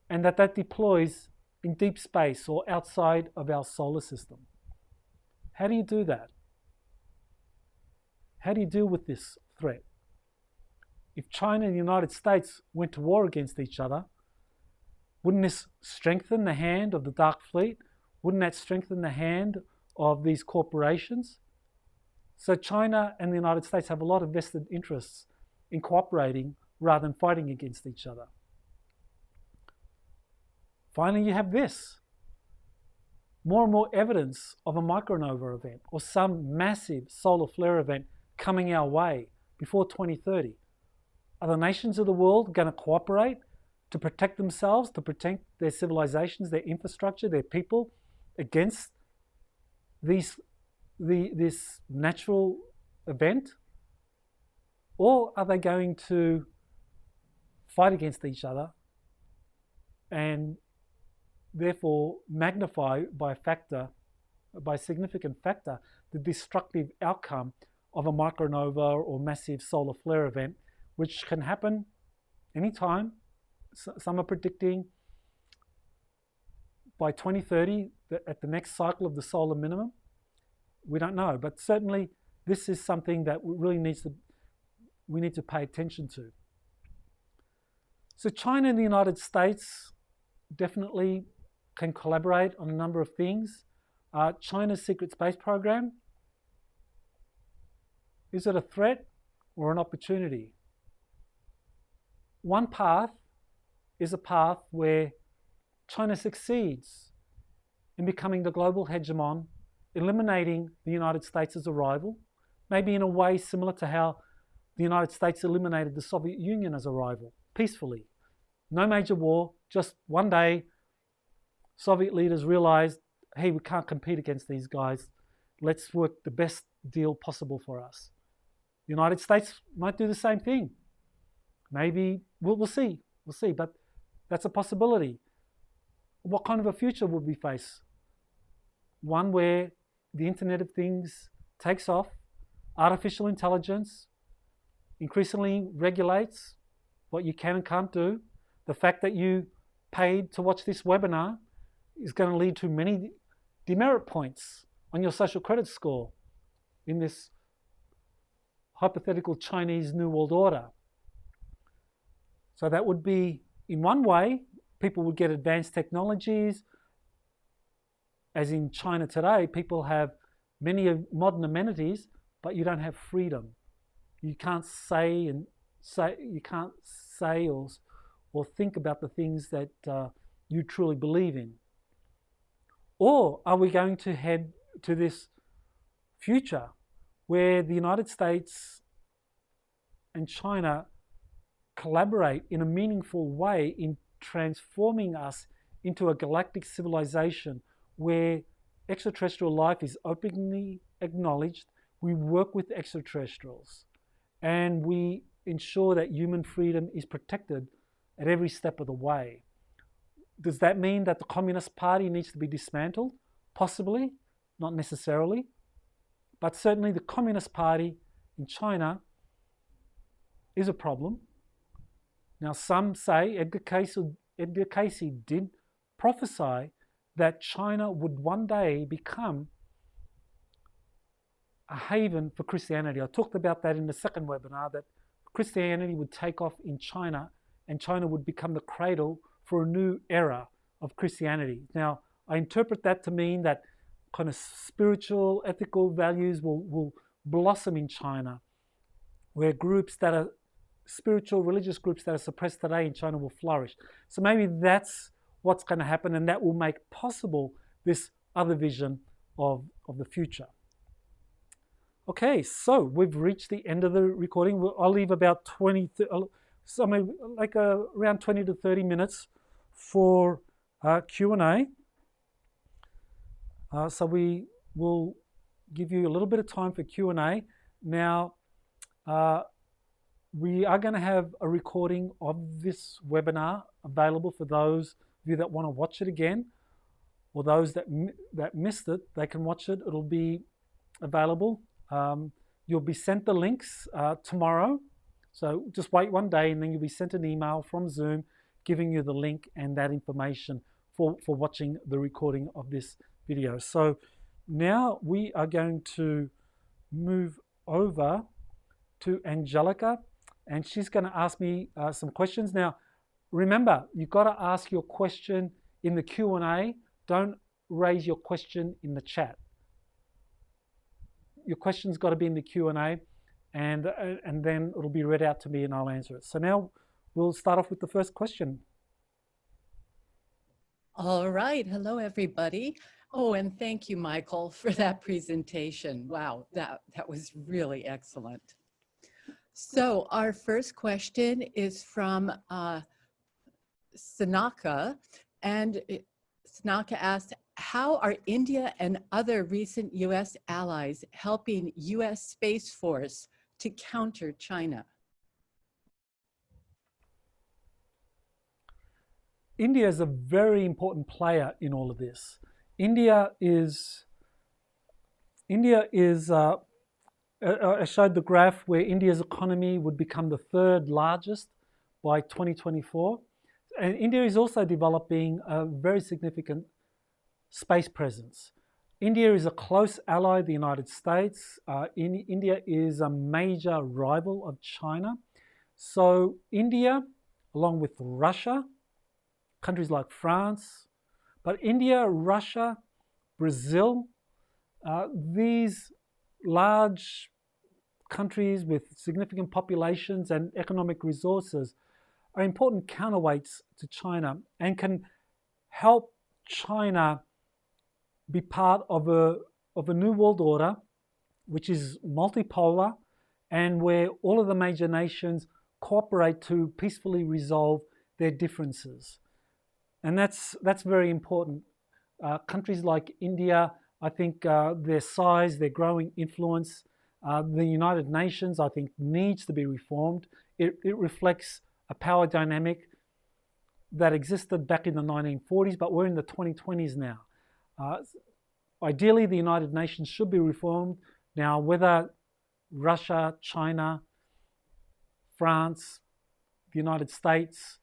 and that deploys in deep space or outside of our solar system. How do you do that? How do you deal with this threat? If China and the United States went to war against each other, wouldn't this strengthen the hand of the Dark Fleet? Wouldn't that strengthen the hand of these corporations? So China and the United States have a lot of vested interests in cooperating rather than fighting against each other. Finally, you have this. More and more evidence of a micronova event or some massive solar flare event coming our way before 2030. Are the nations of the world going to cooperate to protect themselves, to protect their civilizations, their infrastructure, their people against this natural event? Or are they going to fight against each other and therefore magnify by a significant factor, the destructive outcome of a micronova or massive solar flare event, which can happen anytime? Some are predicting by 2030 at the next cycle of the solar minimum. We don't know, but certainly this is something that we need to pay attention to. So China and the United States definitely can collaborate on a number of things. China's secret space program, is it a threat or an opportunity? One path is a path where China succeeds in becoming the global hegemon, eliminating the United States as a rival, maybe in a way similar to how the United States eliminated the Soviet Union as a rival, peacefully. No major war, just one day, Soviet leaders realized, hey, we can't compete against these guys. Let's work the best deal possible for us. The United States might do the same thing. Maybe, we'll see, but that's a possibility. What kind of a future would we face? One where the Internet of Things takes off, artificial intelligence increasingly regulates what you can and can't do. The fact that you paid to watch this webinar is going to lead to many demerit points on your social credit score in this hypothetical Chinese New World Order. So that would be, in one way, people would get advanced technologies. As in China today, people have many modern amenities, but you don't have freedom. You can't say or think about the things that you truly believe in. Or are we going to head to this future where the United States and China collaborate in a meaningful way in transforming us into a galactic civilization where extraterrestrial life is openly acknowledged, we work with extraterrestrials, and we ensure that human freedom is protected at every step of the way? Does that mean that the Communist Party needs to be dismantled? Possibly, not necessarily. But certainly the Communist Party in China is a problem. Now, some say Edgar Casey did prophesy that China would one day become a haven for Christianity. I talked about that in the second webinar, that Christianity would take off in China and China would become the cradle for a new era of Christianity. Now, I interpret that to mean that kind of spiritual, ethical values will blossom in China, where groups that are spiritual, religious groups that are suppressed today in China will flourish. So maybe that's what's going to happen, and that will make possible this other vision of the future. Okay, so we've reached the end of the recording. I'll leave about 20, so maybe like around 20 to 30 minutes for Q&A. So we will give you a little bit of time for Q&A. Now, we are going to have a recording of this webinar available for those of you that want to watch it again, or those that missed it, they can watch it. It'll be available. You'll be sent the links tomorrow. So just wait one day and then you'll be sent an email from Zoom giving you the link and that information for watching the recording of this video. So now we are going to move over to Angelica, and she's going to ask me some questions. Now, remember, you've got to ask your question in the Q&A. Don't raise your question in the chat. Your question's got to be in the Q&A, and then it'll be read out to me and I'll answer it. So now we'll start off with the first question. All right. Hello, everybody. Oh, and thank you, Michael, for that presentation. Wow, that was really excellent. So our first question is from Sanaka, and Sanaka asked, how are India and other recent U.S. allies helping U.S. Space Force to counter China? India is a very important player in all of this. India is I showed the graph where India's economy would become the third largest by 2024. And India is also developing a very significant space presence. India is a close ally of the United States. India is a major rival of China. So India, along with Russia, countries like France, but India, Russia, Brazil, these large countries with significant populations and economic resources are important counterweights to China and can help China be part of a new world order, which is multipolar and where all of the major nations cooperate to peacefully resolve their differences. And that's very important. Countries like India, I think their size, their growing influence, the United Nations, I think, needs to be reformed. It reflects a power dynamic that existed back in the 1940s, but we're in the 2020s now. Ideally, the United Nations should be reformed. Now, whether Russia, China, France, the United States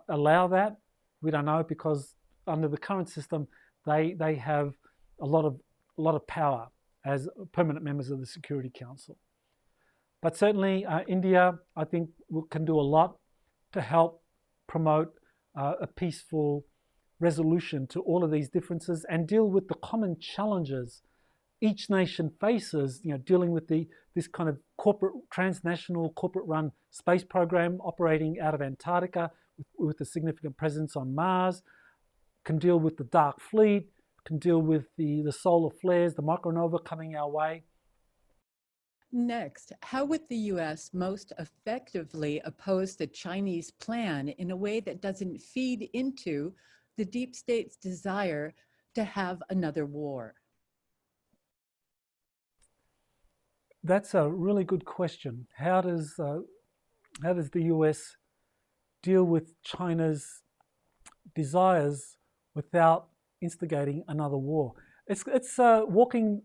allow that, we don't know, because under the current system, they have a lot of power as permanent members of the Security Council. But certainly India, I think, can do a lot to help promote a peaceful resolution to all of these differences and deal with the common challenges each nation faces, dealing with this kind of transnational corporate-run space program operating out of Antarctica with a significant presence on Mars, can deal with the dark fleet, can deal with the solar flares, the micronova coming our way. Next, how would the U.S. most effectively oppose the Chinese plan in a way that doesn't feed into the deep state's desire to have another war? That's a really good question. How does the U.S. deal with China's desires without instigating another war? It's walking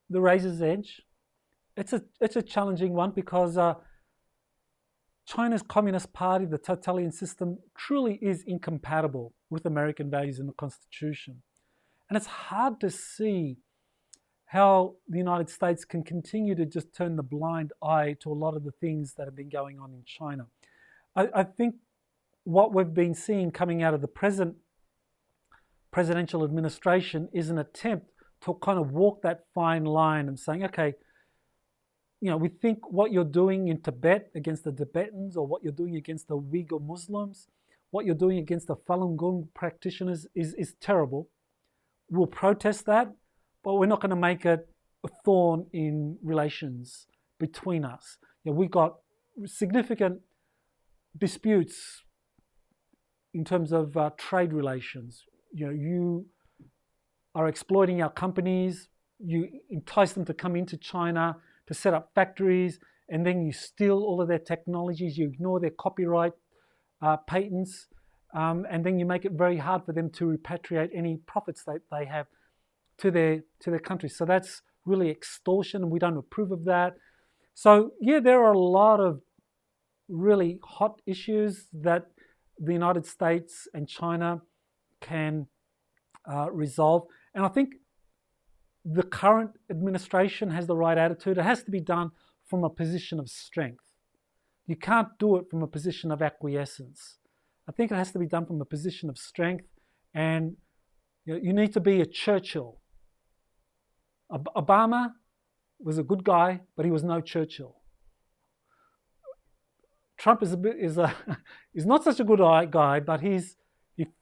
the razor's edge. It's a challenging one because China's Communist Party, the totalitarian system, truly is incompatible with American values in the Constitution. And it's hard to see how the United States can continue to just turn the blind eye to a lot of the things that have been going on in China. I think what we've been seeing coming out of the presidential administration is an attempt to kind of walk that fine line and saying, okay, we think what you're doing in Tibet against the Tibetans, or what you're doing against the Uyghur Muslims, what you're doing against the Falun Gong practitioners is terrible. We'll protest that, but we're not going to make it a thorn in relations between us. We got significant disputes in terms of trade relations. You are exploiting our companies, you entice them to come into China to set up factories, and then you steal all of their technologies, you ignore their copyright patents, and then you make it very hard for them to repatriate any profits that they have to their country. So that's really extortion, and we don't approve of that. So yeah, there are a lot of really hot issues that the United States and China can resolve. And I think the current administration has the right attitude. It has to be done from a position of strength. You can't do it from a position of acquiescence. I think it has to be done from a position of strength, and you need to be a Churchill. Obama was a good guy, but he was no Churchill. Trump is not such a good guy, but he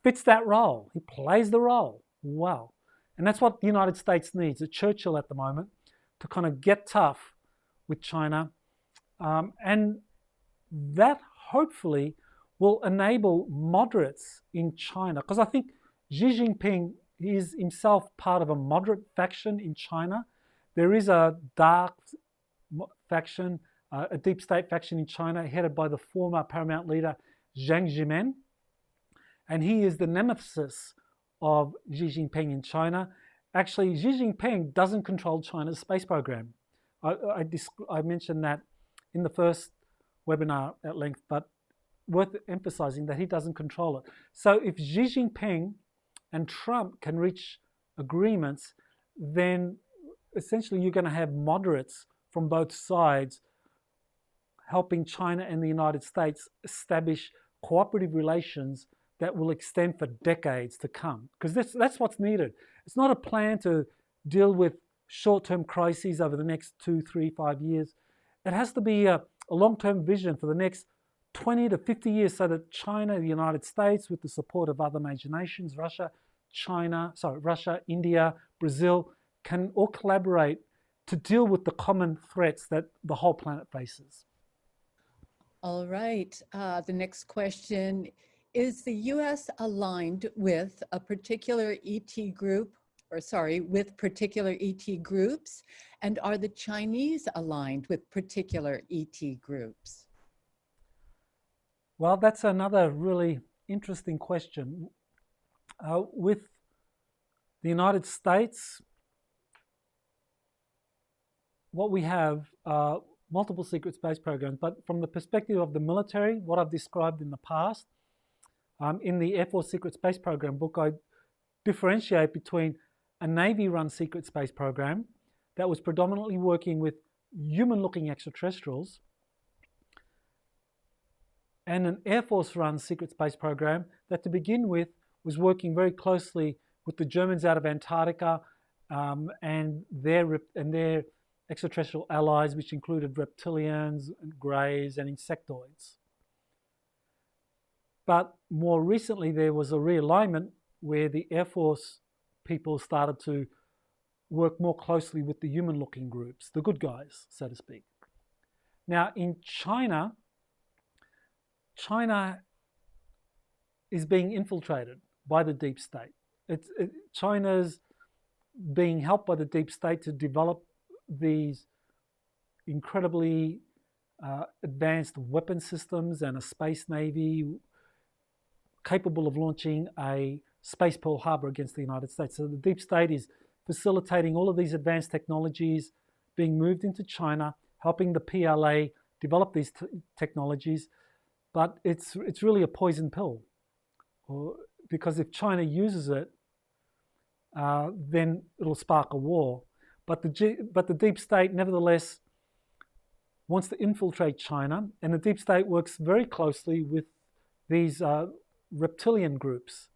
fits that role. He plays the role well. And that's what the United States needs, a Churchill at the moment, to kind of get tough with China. And that hopefully will enable moderates in China. Because I think Xi Jinping is himself part of a moderate faction in China. There is a dark faction, a deep state faction in China, headed by the former paramount leader Jiang Zemin. And he is the nemesis of Xi Jinping in China. Actually, Xi Jinping doesn't control China's space program. I mentioned that in the first webinar at length, but worth emphasizing that he doesn't control it. So if Xi Jinping and Trump can reach agreements, then essentially you're going to have moderates from both sides helping China and the United States establish cooperative relations that will extend for decades to come. Because that's what's needed. It's not a plan to deal with short-term crises over the next 2, 3, 5 years. It has to be a long-term vision for the next 20 to 50 years, so that China, the United States, with the support of other major nations, Russia, India, Brazil, can all collaborate to deal with the common threats that the whole planet faces. All right. The next question: is the U.S. aligned with a particular ET group, with particular ET groups? And are the Chinese aligned with particular ET groups? Well, that's another really interesting question. With the United States, what we have are multiple secret space programs, but from the perspective of the military, what I've described in the past, in the Air Force Secret Space Program book, I differentiate between a Navy-run secret space program that was predominantly working with human-looking extraterrestrials, and an Air Force-run secret space program that, to begin with, was working very closely with the Germans out of Antarctica and their extraterrestrial allies, which included reptilians, greys, and insectoids. But more recently, there was a realignment where the Air Force people started to work more closely with the human-looking groups, the good guys, so to speak. Now, in China is being infiltrated by the deep state. China's being helped by the deep state to develop these incredibly advanced weapon systems and a space navy capable of launching a space Pearl Harbor against the United States. So the deep state is facilitating all of these advanced technologies being moved into China, helping the PLA develop these technologies, but it's really a poison pill, because if China uses it, then it'll spark a war. But the deep state, nevertheless, wants to infiltrate China, and the deep state works very closely with these reptilian groups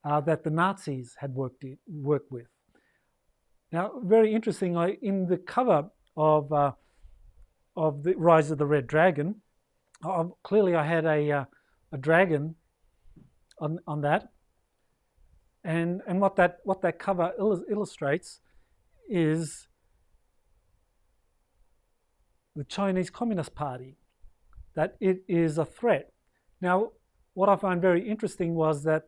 that the Nazis had worked with. Now, very interestingly, in the cover of the Rise of the Red Dragon, clearly I had a dragon on that, and what that cover illustrates is the Chinese Communist Party, that it is a threat. Now, what I find very interesting was that,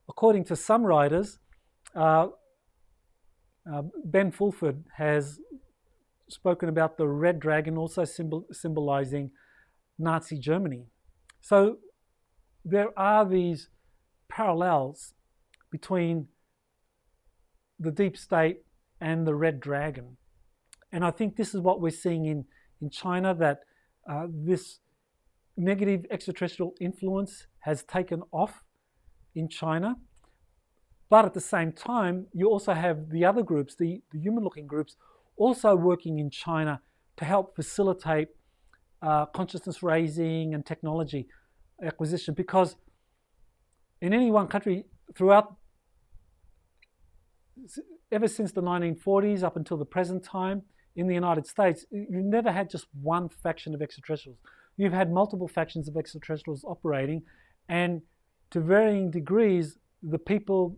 according to some writers, Ben Fulford has spoken about the red dragon also symbolizing Nazi Germany. So there are these parallels between the deep state and the red dragon. And I think this is what we're seeing in China, that this negative extraterrestrial influence has taken off in China. But at the same time, you also have the other groups, the human-looking groups, also working in China to help facilitate consciousness raising and technology acquisition. Because in any one country, ever since the 1940s up until the present time, in the United States, you've never had just one faction of extraterrestrials. You've had multiple factions of extraterrestrials operating, and to varying degrees, the people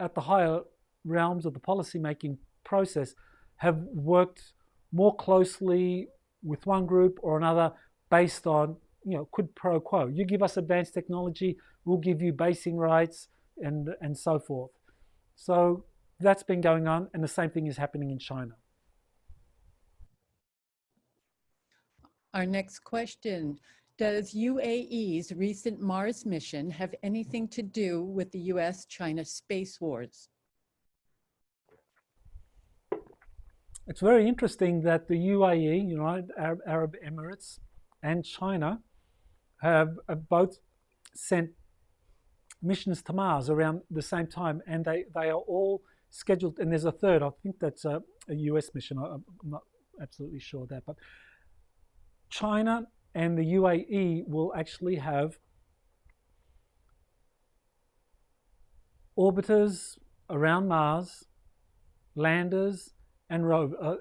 at the higher realms of the policy-making process have worked more closely with one group or another based on, quid pro quo. You give us advanced technology, we'll give you basing rights, and so forth. So that's been going on, and the same thing is happening in China. Our next question: does UAE's recent Mars mission have anything to do with the US-China space wars? It's very interesting that the UAE, United Arab Emirates, and China have both sent missions to Mars around the same time, and they are all scheduled, and there's a third, I think that's a US mission, I'm not absolutely sure of that, but China and the UAE will actually have orbiters around Mars, landers, and rover.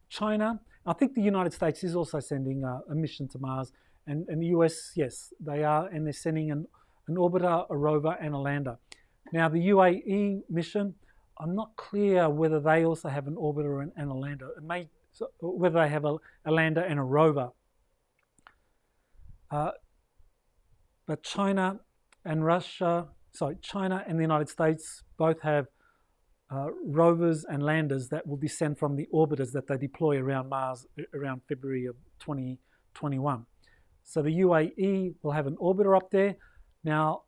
China, I think the United States is also sending a mission to Mars, and the US, yes, they are, and they're sending an orbiter, a rover, and a lander. Now, the UAE mission, I'm not clear whether they also have an orbiter and a lander. It may, whether they have a lander and a rover. But China and China and the United States both have rovers and landers that will descend from the orbiters that they deploy around Mars around February of 2021. So the UAE will have an orbiter up there. Now,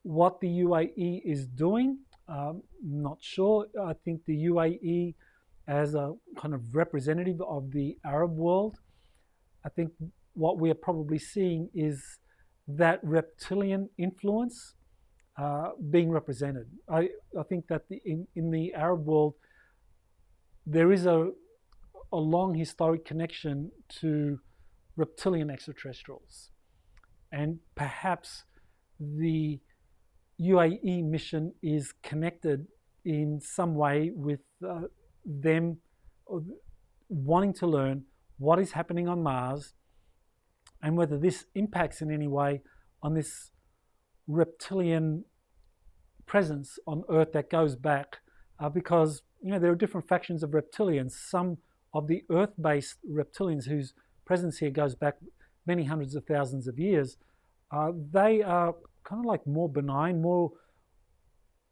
what the UAE is doing, not sure. I think the UAE, as a kind of representative of the Arab world, I think what we are probably seeing is that reptilian influence being represented. I think that in the Arab world, there is a long historic connection to reptilian extraterrestrials. And perhaps the UAE mission is connected in some way with them wanting to learn what is happening on Mars and whether this impacts in any way on this reptilian presence on Earth that goes back, because there are different factions of reptilians. Some of the Earth-based reptilians whose presence here goes back many hundreds of thousands of years, they are kind of like more benign, more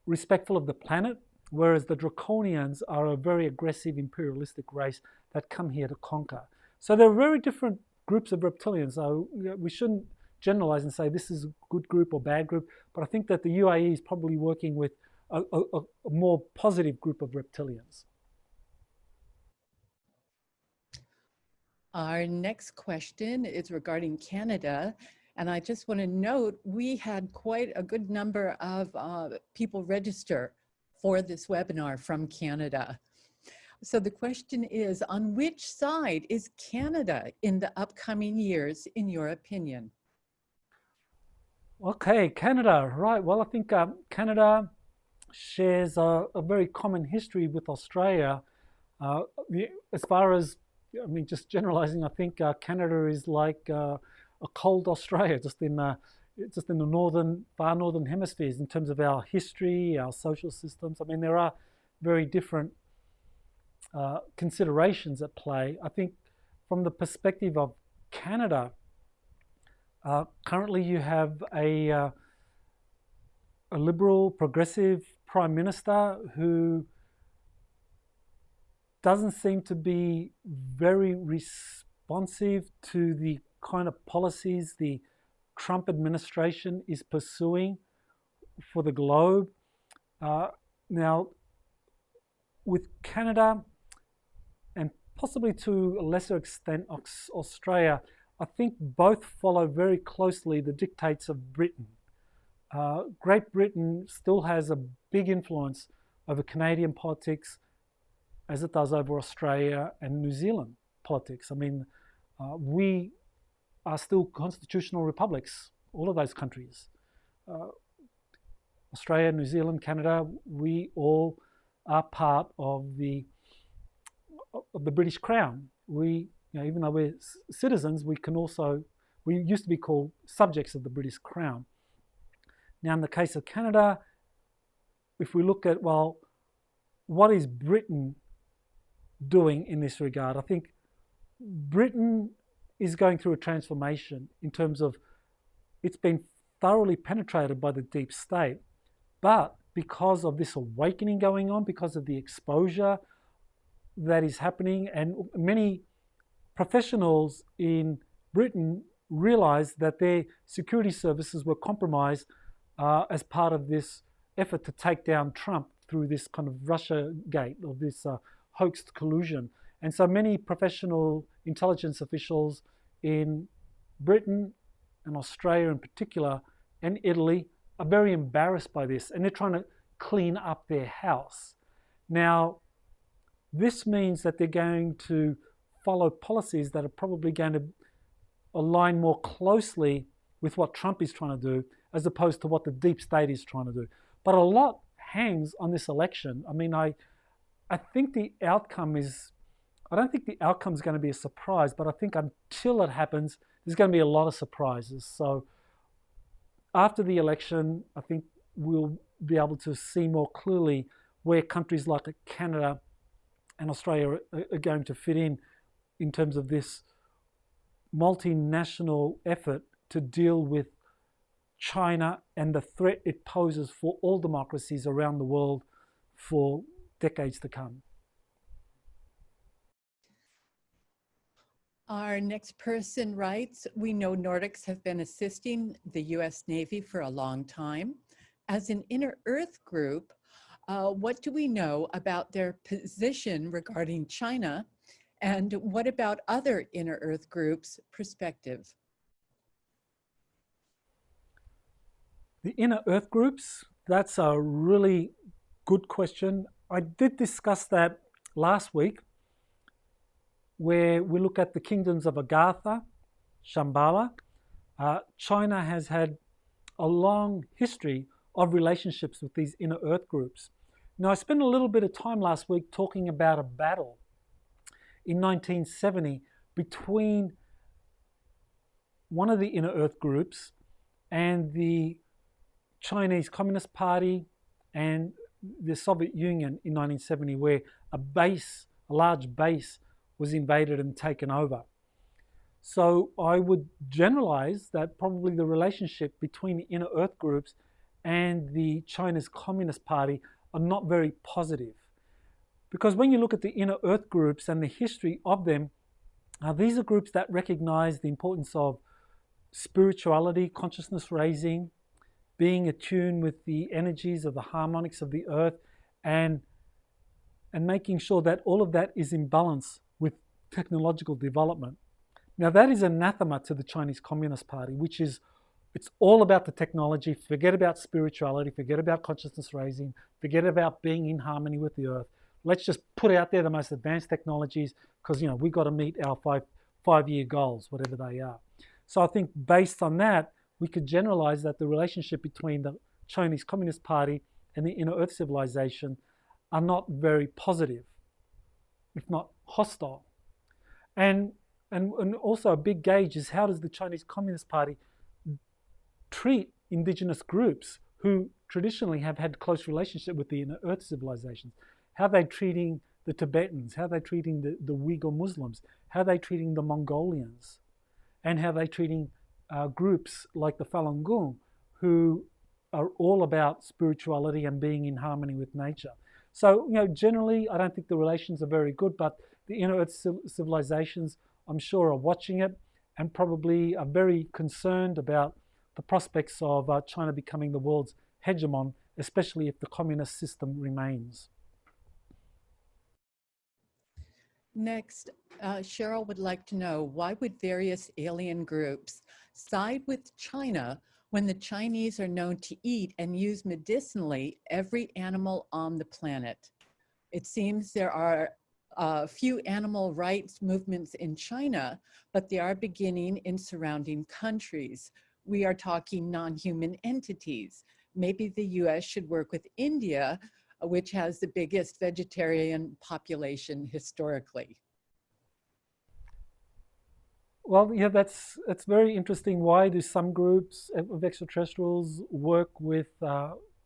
respectful of the planet, whereas the Draconians are a very aggressive imperialistic race that come here to conquer. So they're very different groups of reptilians. So we shouldn't generalize and say this is a good group or bad group, but I think that the UAE is probably working with a more positive group of reptilians. Our next question is regarding Canada. And I just want to note, we had quite a good number of people register for this webinar from Canada. So the question is, on which side is Canada in the upcoming years, in your opinion? Okay, Canada, right. Well, I think Canada shares a very common history with Australia. As far as, I mean, just generalizing, I think Canada is like a cold Australia, just in the far northern hemispheres in terms of our history, our social systems. I mean, there are very different considerations at play. I think from the perspective of Canada, currently you have a liberal, progressive prime minister who doesn't seem to be very responsive to the kind of policies the Trump administration is pursuing for the globe. Now, with Canada and possibly to a lesser extent Australia, I think both follow very closely the dictates of Britain. Great Britain still has a big influence over Canadian politics as it does over Australia and New Zealand politics. I mean, we are still constitutional republics, all of those countries. Australia, New Zealand, Canada, we all are part of the British Crown. We, even though we're citizens, we used to be called subjects of the British Crown. Now, in the case of Canada, if we look at, well, what is Britain doing in this regard? I think Britain is going through a transformation in terms of it's been thoroughly penetrated by the deep state, but because of this awakening going on, because of the exposure that is happening, and many professionals in Britain realized that their security services were compromised as part of this effort to take down Trump through this kind of Russia gate, or this hoaxed collusion. And so many professional intelligence officials in Britain and Australia in particular, and Italy, are very embarrassed by this, and they're trying to clean up their house. Now, this means that they're going to follow policies that are probably going to align more closely with what Trump is trying to do, as opposed to what the deep state is trying to do. But a lot hangs on this election. I mean, I think the outcome is, I don't think the outcome is going to be a surprise, but I think until it happens, there's going to be a lot of surprises. So after the election, I think we'll be able to see more clearly where countries like Canada and Australia are going to fit in terms of this multinational effort to deal with China and the threat it poses for all democracies around the world for decades to come. Our next person writes, we know Nordics have been assisting the US Navy for a long time. As an inner Earth group, what do we know about their position regarding China? And what about other inner Earth groups' perspective? The inner Earth groups, that's a really good question. I did discuss that last week, where we look at the kingdoms of Agartha, Shambhala. China has had a long history of relationships with these inner Earth groups. Now, I spent a little bit of time last week talking about a battle in 1970 between one of the inner Earth groups and the Chinese Communist Party and the Soviet Union in 1970, where a large base was invaded and taken over. So I would generalize that probably the relationship between the inner Earth groups and the China's Communist Party are not very positive. Because when you look at the inner Earth groups and the history of them, these are groups that recognize the importance of spirituality, consciousness raising, being attuned with the energies of the harmonics of the earth, and making sure that all of that is in balance with technological development. Now that is anathema to the Chinese Communist Party, which is, it's all about the technology. Forget about spirituality, forget about consciousness raising, forget about being in harmony with the earth. Let's just put out there the most advanced technologies because, you know, we've got to meet our five-year goals, whatever they are. So I think based on that, we could generalize that the relationship between the Chinese Communist Party and the inner earth civilization are not very positive, if not hostile. And also a big gauge is how does the Chinese Communist Party treat indigenous groups who traditionally have had close relationship with the inner earth civilizations? How are they treating the Tibetans? How are they treating the Uyghur Muslims? How are they treating the Mongolians? And how are they treating groups like the Falun Gong, who are all about spirituality and being in harmony with nature? So, you know, generally, I don't think the relations are very good, but the inner earth civilizations, I'm sure, are watching it and probably are very concerned about the prospects of China becoming the world's hegemon, especially if the communist system remains. Next, Cheryl would like to know, why would various alien groups side with China when the Chinese are known to eat and use medicinally every animal on the planet? It seems there are a few animal rights movements in China, but they are beginning in surrounding countries. We are talking non-human entities. Maybe the US should work with India, which has the biggest vegetarian population historically. Well, yeah, that's very interesting. Why do some groups of extraterrestrials work with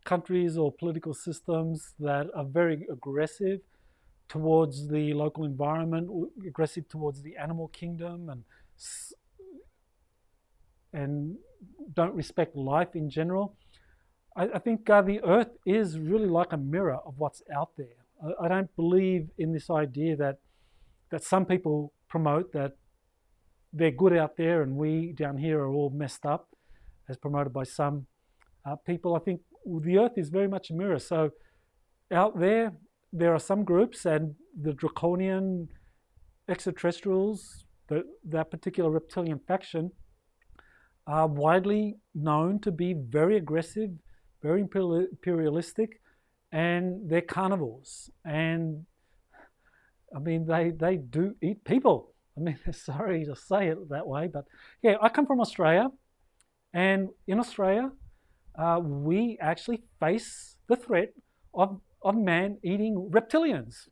countries or political systems that are very aggressive towards the local environment, aggressive towards the animal kingdom, and don't respect life in general? I think the Earth is really like a mirror of what's out there. I don't believe in this idea that some people promote, that they're good out there and we down here are all messed up, as promoted by some people. I think the Earth is very much a mirror. So out there, there are some groups, and the draconian extraterrestrials, that particular reptilian faction, are widely known to be very aggressive, very imperialistic, and they're carnivores. And I mean, they do eat people. I mean, sorry to say it that way, but yeah, I come from Australia, and in Australia, we actually face the threat of man eating reptilians.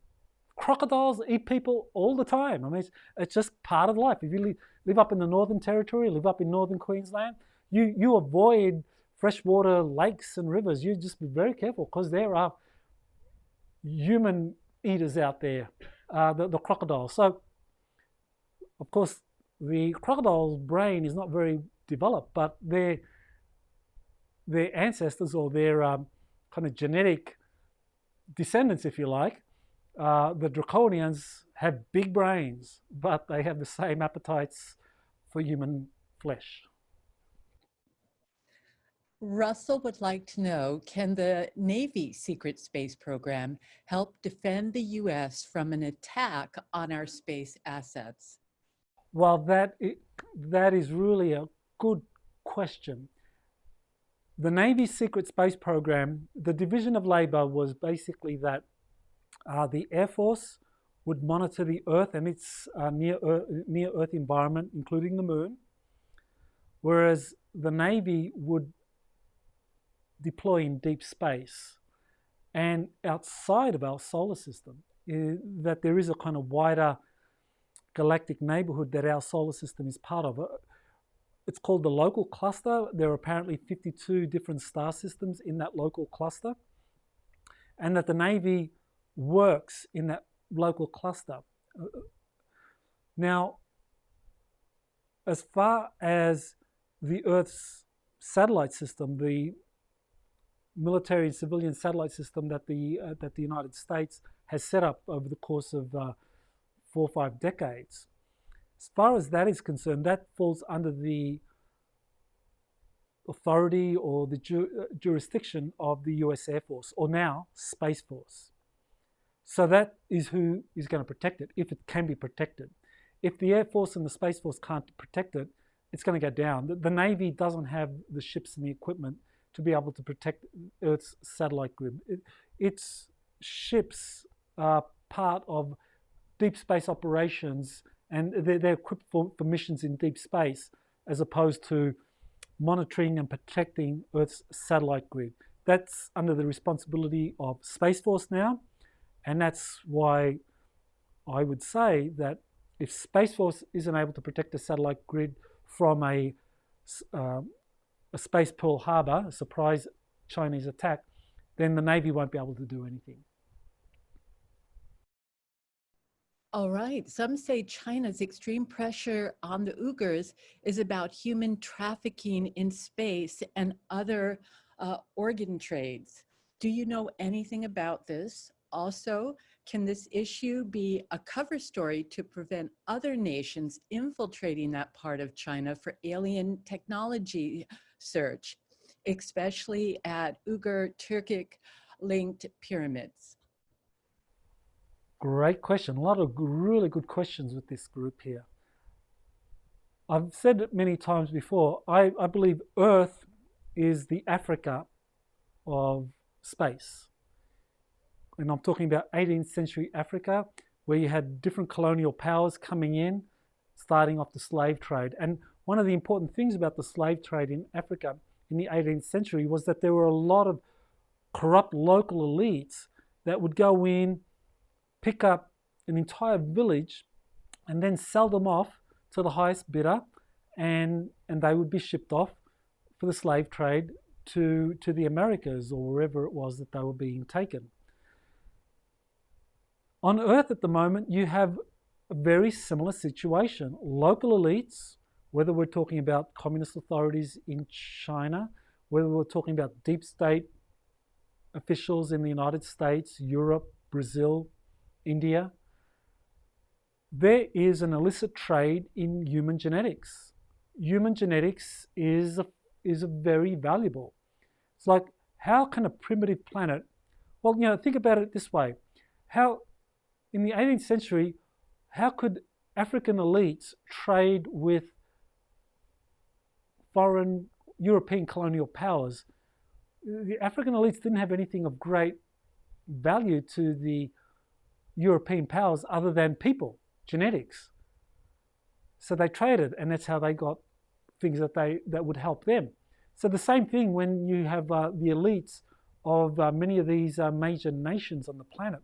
Crocodiles eat people all the time. I mean, it's just part of life. If you live up in the Northern Territory, live up in Northern Queensland, you avoid freshwater lakes and rivers. You just be very careful because there are human eaters out there, the crocodiles. So, of course, the crocodile's brain is not very developed, but their ancestors, or their kind of genetic descendants, if you like, the draconians have big brains, but they have the same appetites for human flesh. Russell would like to know, can the Navy secret space program help defend the US from an attack on our space assets? Well, that is really a good question. The Navy's secret space program, the division of labor was basically that the Air Force would monitor the Earth and its near Earth environment, including the Moon, whereas the Navy would deploy in deep space and outside of our solar system. That there is a kind of wider galactic neighborhood that our solar system is part of. It's called the local cluster. There are apparently 52 different star systems in that local cluster, and that the Navy works in that local cluster. Now, as far as the Earth's satellite system, the military and civilian satellite system that the United States has set up over the course of 4 or 5 decades, as far as that is concerned, that falls under the authority or the jurisdiction of the US Air Force, or now Space Force. So that is who is going to protect it, if it can be protected. if the Air Force and the Space Force can't protect it, it's going to go down. The Navy doesn't have the ships and the equipment to be able to protect Earth's satellite grid. Its ships are part of deep space operations, and they're equipped for missions in deep space as opposed to monitoring and protecting Earth's satellite grid. That's under the responsibility of Space Force now, and that's why I would say that if Space Force isn't able to protect the satellite grid from a space Pearl Harbor, a surprise Chinese attack, then the Navy won't be able to do anything. All right. Some say China's extreme pressure on the Uyghurs is about human trafficking in space and other organ trades. Do you know anything about this? Also, can this issue be a cover story to prevent other nations infiltrating that part of China for alien technology search, especially at Uyghur-Turkic-linked pyramids? Great question. A lot of really good questions with this group here. I've said it many times before. I believe Earth is the Africa of space. And I'm talking about 18th century Africa, where you had different colonial powers coming in, starting off the slave trade. And one of the important things about the slave trade in Africa in the 18th century was that there were a lot of corrupt local elites that would go in, pick up an entire village, and then sell them off to the highest bidder, and they would be shipped off for the slave trade to the Americas or wherever it was that they were being taken. On Earth at the moment, you have a very similar situation. Local elites, whether we're talking about communist authorities in China, whether we're talking about deep state officials in the United States, Europe, Brazil, India, there is an illicit trade in human genetics. Human genetics is very valuable. It's like, how can a primitive planet, well, think about it this way. How, in the 18th century, how could African elites trade with foreign European colonial powers? The African elites didn't have anything of great value to the European powers other than people, genetics. So they traded, and that's how they got things that would help them. So the same thing when you have the elites of many of these major nations on the planet.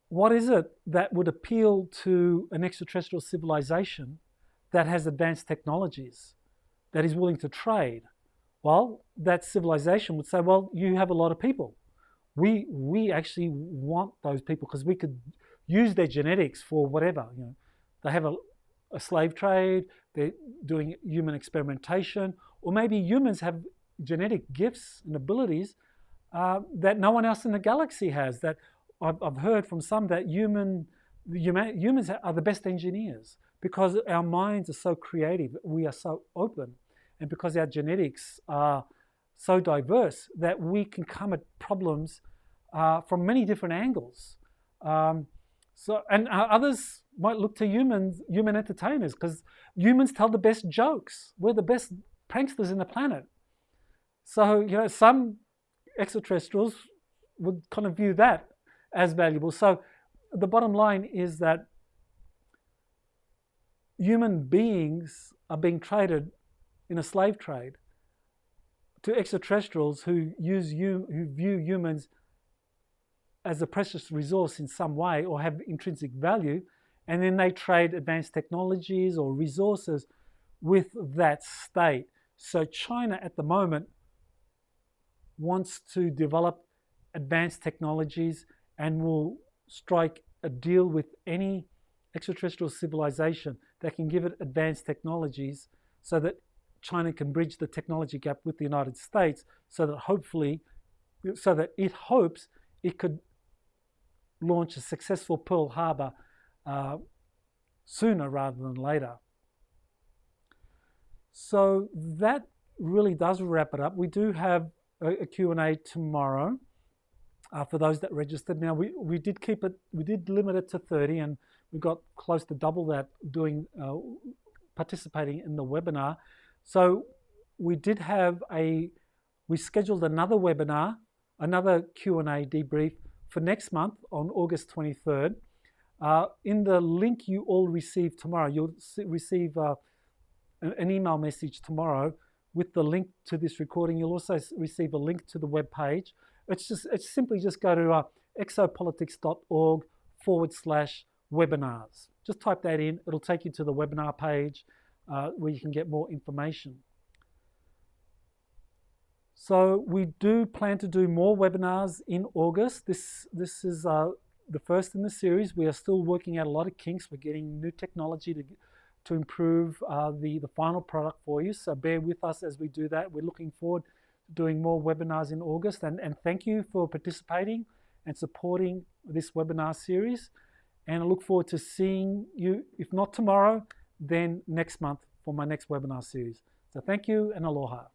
What is it that would appeal to an extraterrestrial civilization that has advanced technologies, that is willing to trade? Well, that civilization would say, well, you have a lot of people. We actually want those people because we could use their genetics for whatever. They have a slave trade, they're doing human experimentation, or maybe humans have genetic gifts and abilities that no one else in the galaxy has. That I've heard from some that humans are the best engineers because our minds are so creative, we are so open, and because our genetics are so diverse that we can come at problems from many different angles. And others might look to human entertainers, because humans tell the best jokes. We're the best pranksters in the planet. So, some extraterrestrials would kind of view that as valuable. So the bottom line is that human beings are being traded in a slave trade to extraterrestrials who view humans as a precious resource in some way or have intrinsic value, and then they trade advanced technologies or resources with that state. So China at the moment wants to develop advanced technologies and will strike a deal with any extraterrestrial civilization that can give it advanced technologies so that China can bridge the technology gap with the United States, so that it hopes it could launch a successful Pearl Harbor sooner rather than later. So that really does wrap it up. We do have a Q&A tomorrow. for those that registered. Now we did keep it, we did limit it to 30, and we got close to double that doing participating in the webinar. So we did have we scheduled another webinar, another Q&A debrief for next month on August 23rd. In the link you all receive tomorrow, you'll receive an email message tomorrow with the link to this recording. You'll also receive a link to the web page. It's simply just go to exopolitics.org/webinars. Just type that in. It'll take you to the webinar page where you can get more information. So we do plan to do more webinars in August. This is the first in the series. We are still working out a lot of kinks. We're getting new technology to improve the final product for you. So bear with us as we do that. We're looking forward to doing more webinars in August. And thank you for participating and supporting this webinar series. And I look forward to seeing you, if not tomorrow, then next month for my next webinar series. So thank you and aloha.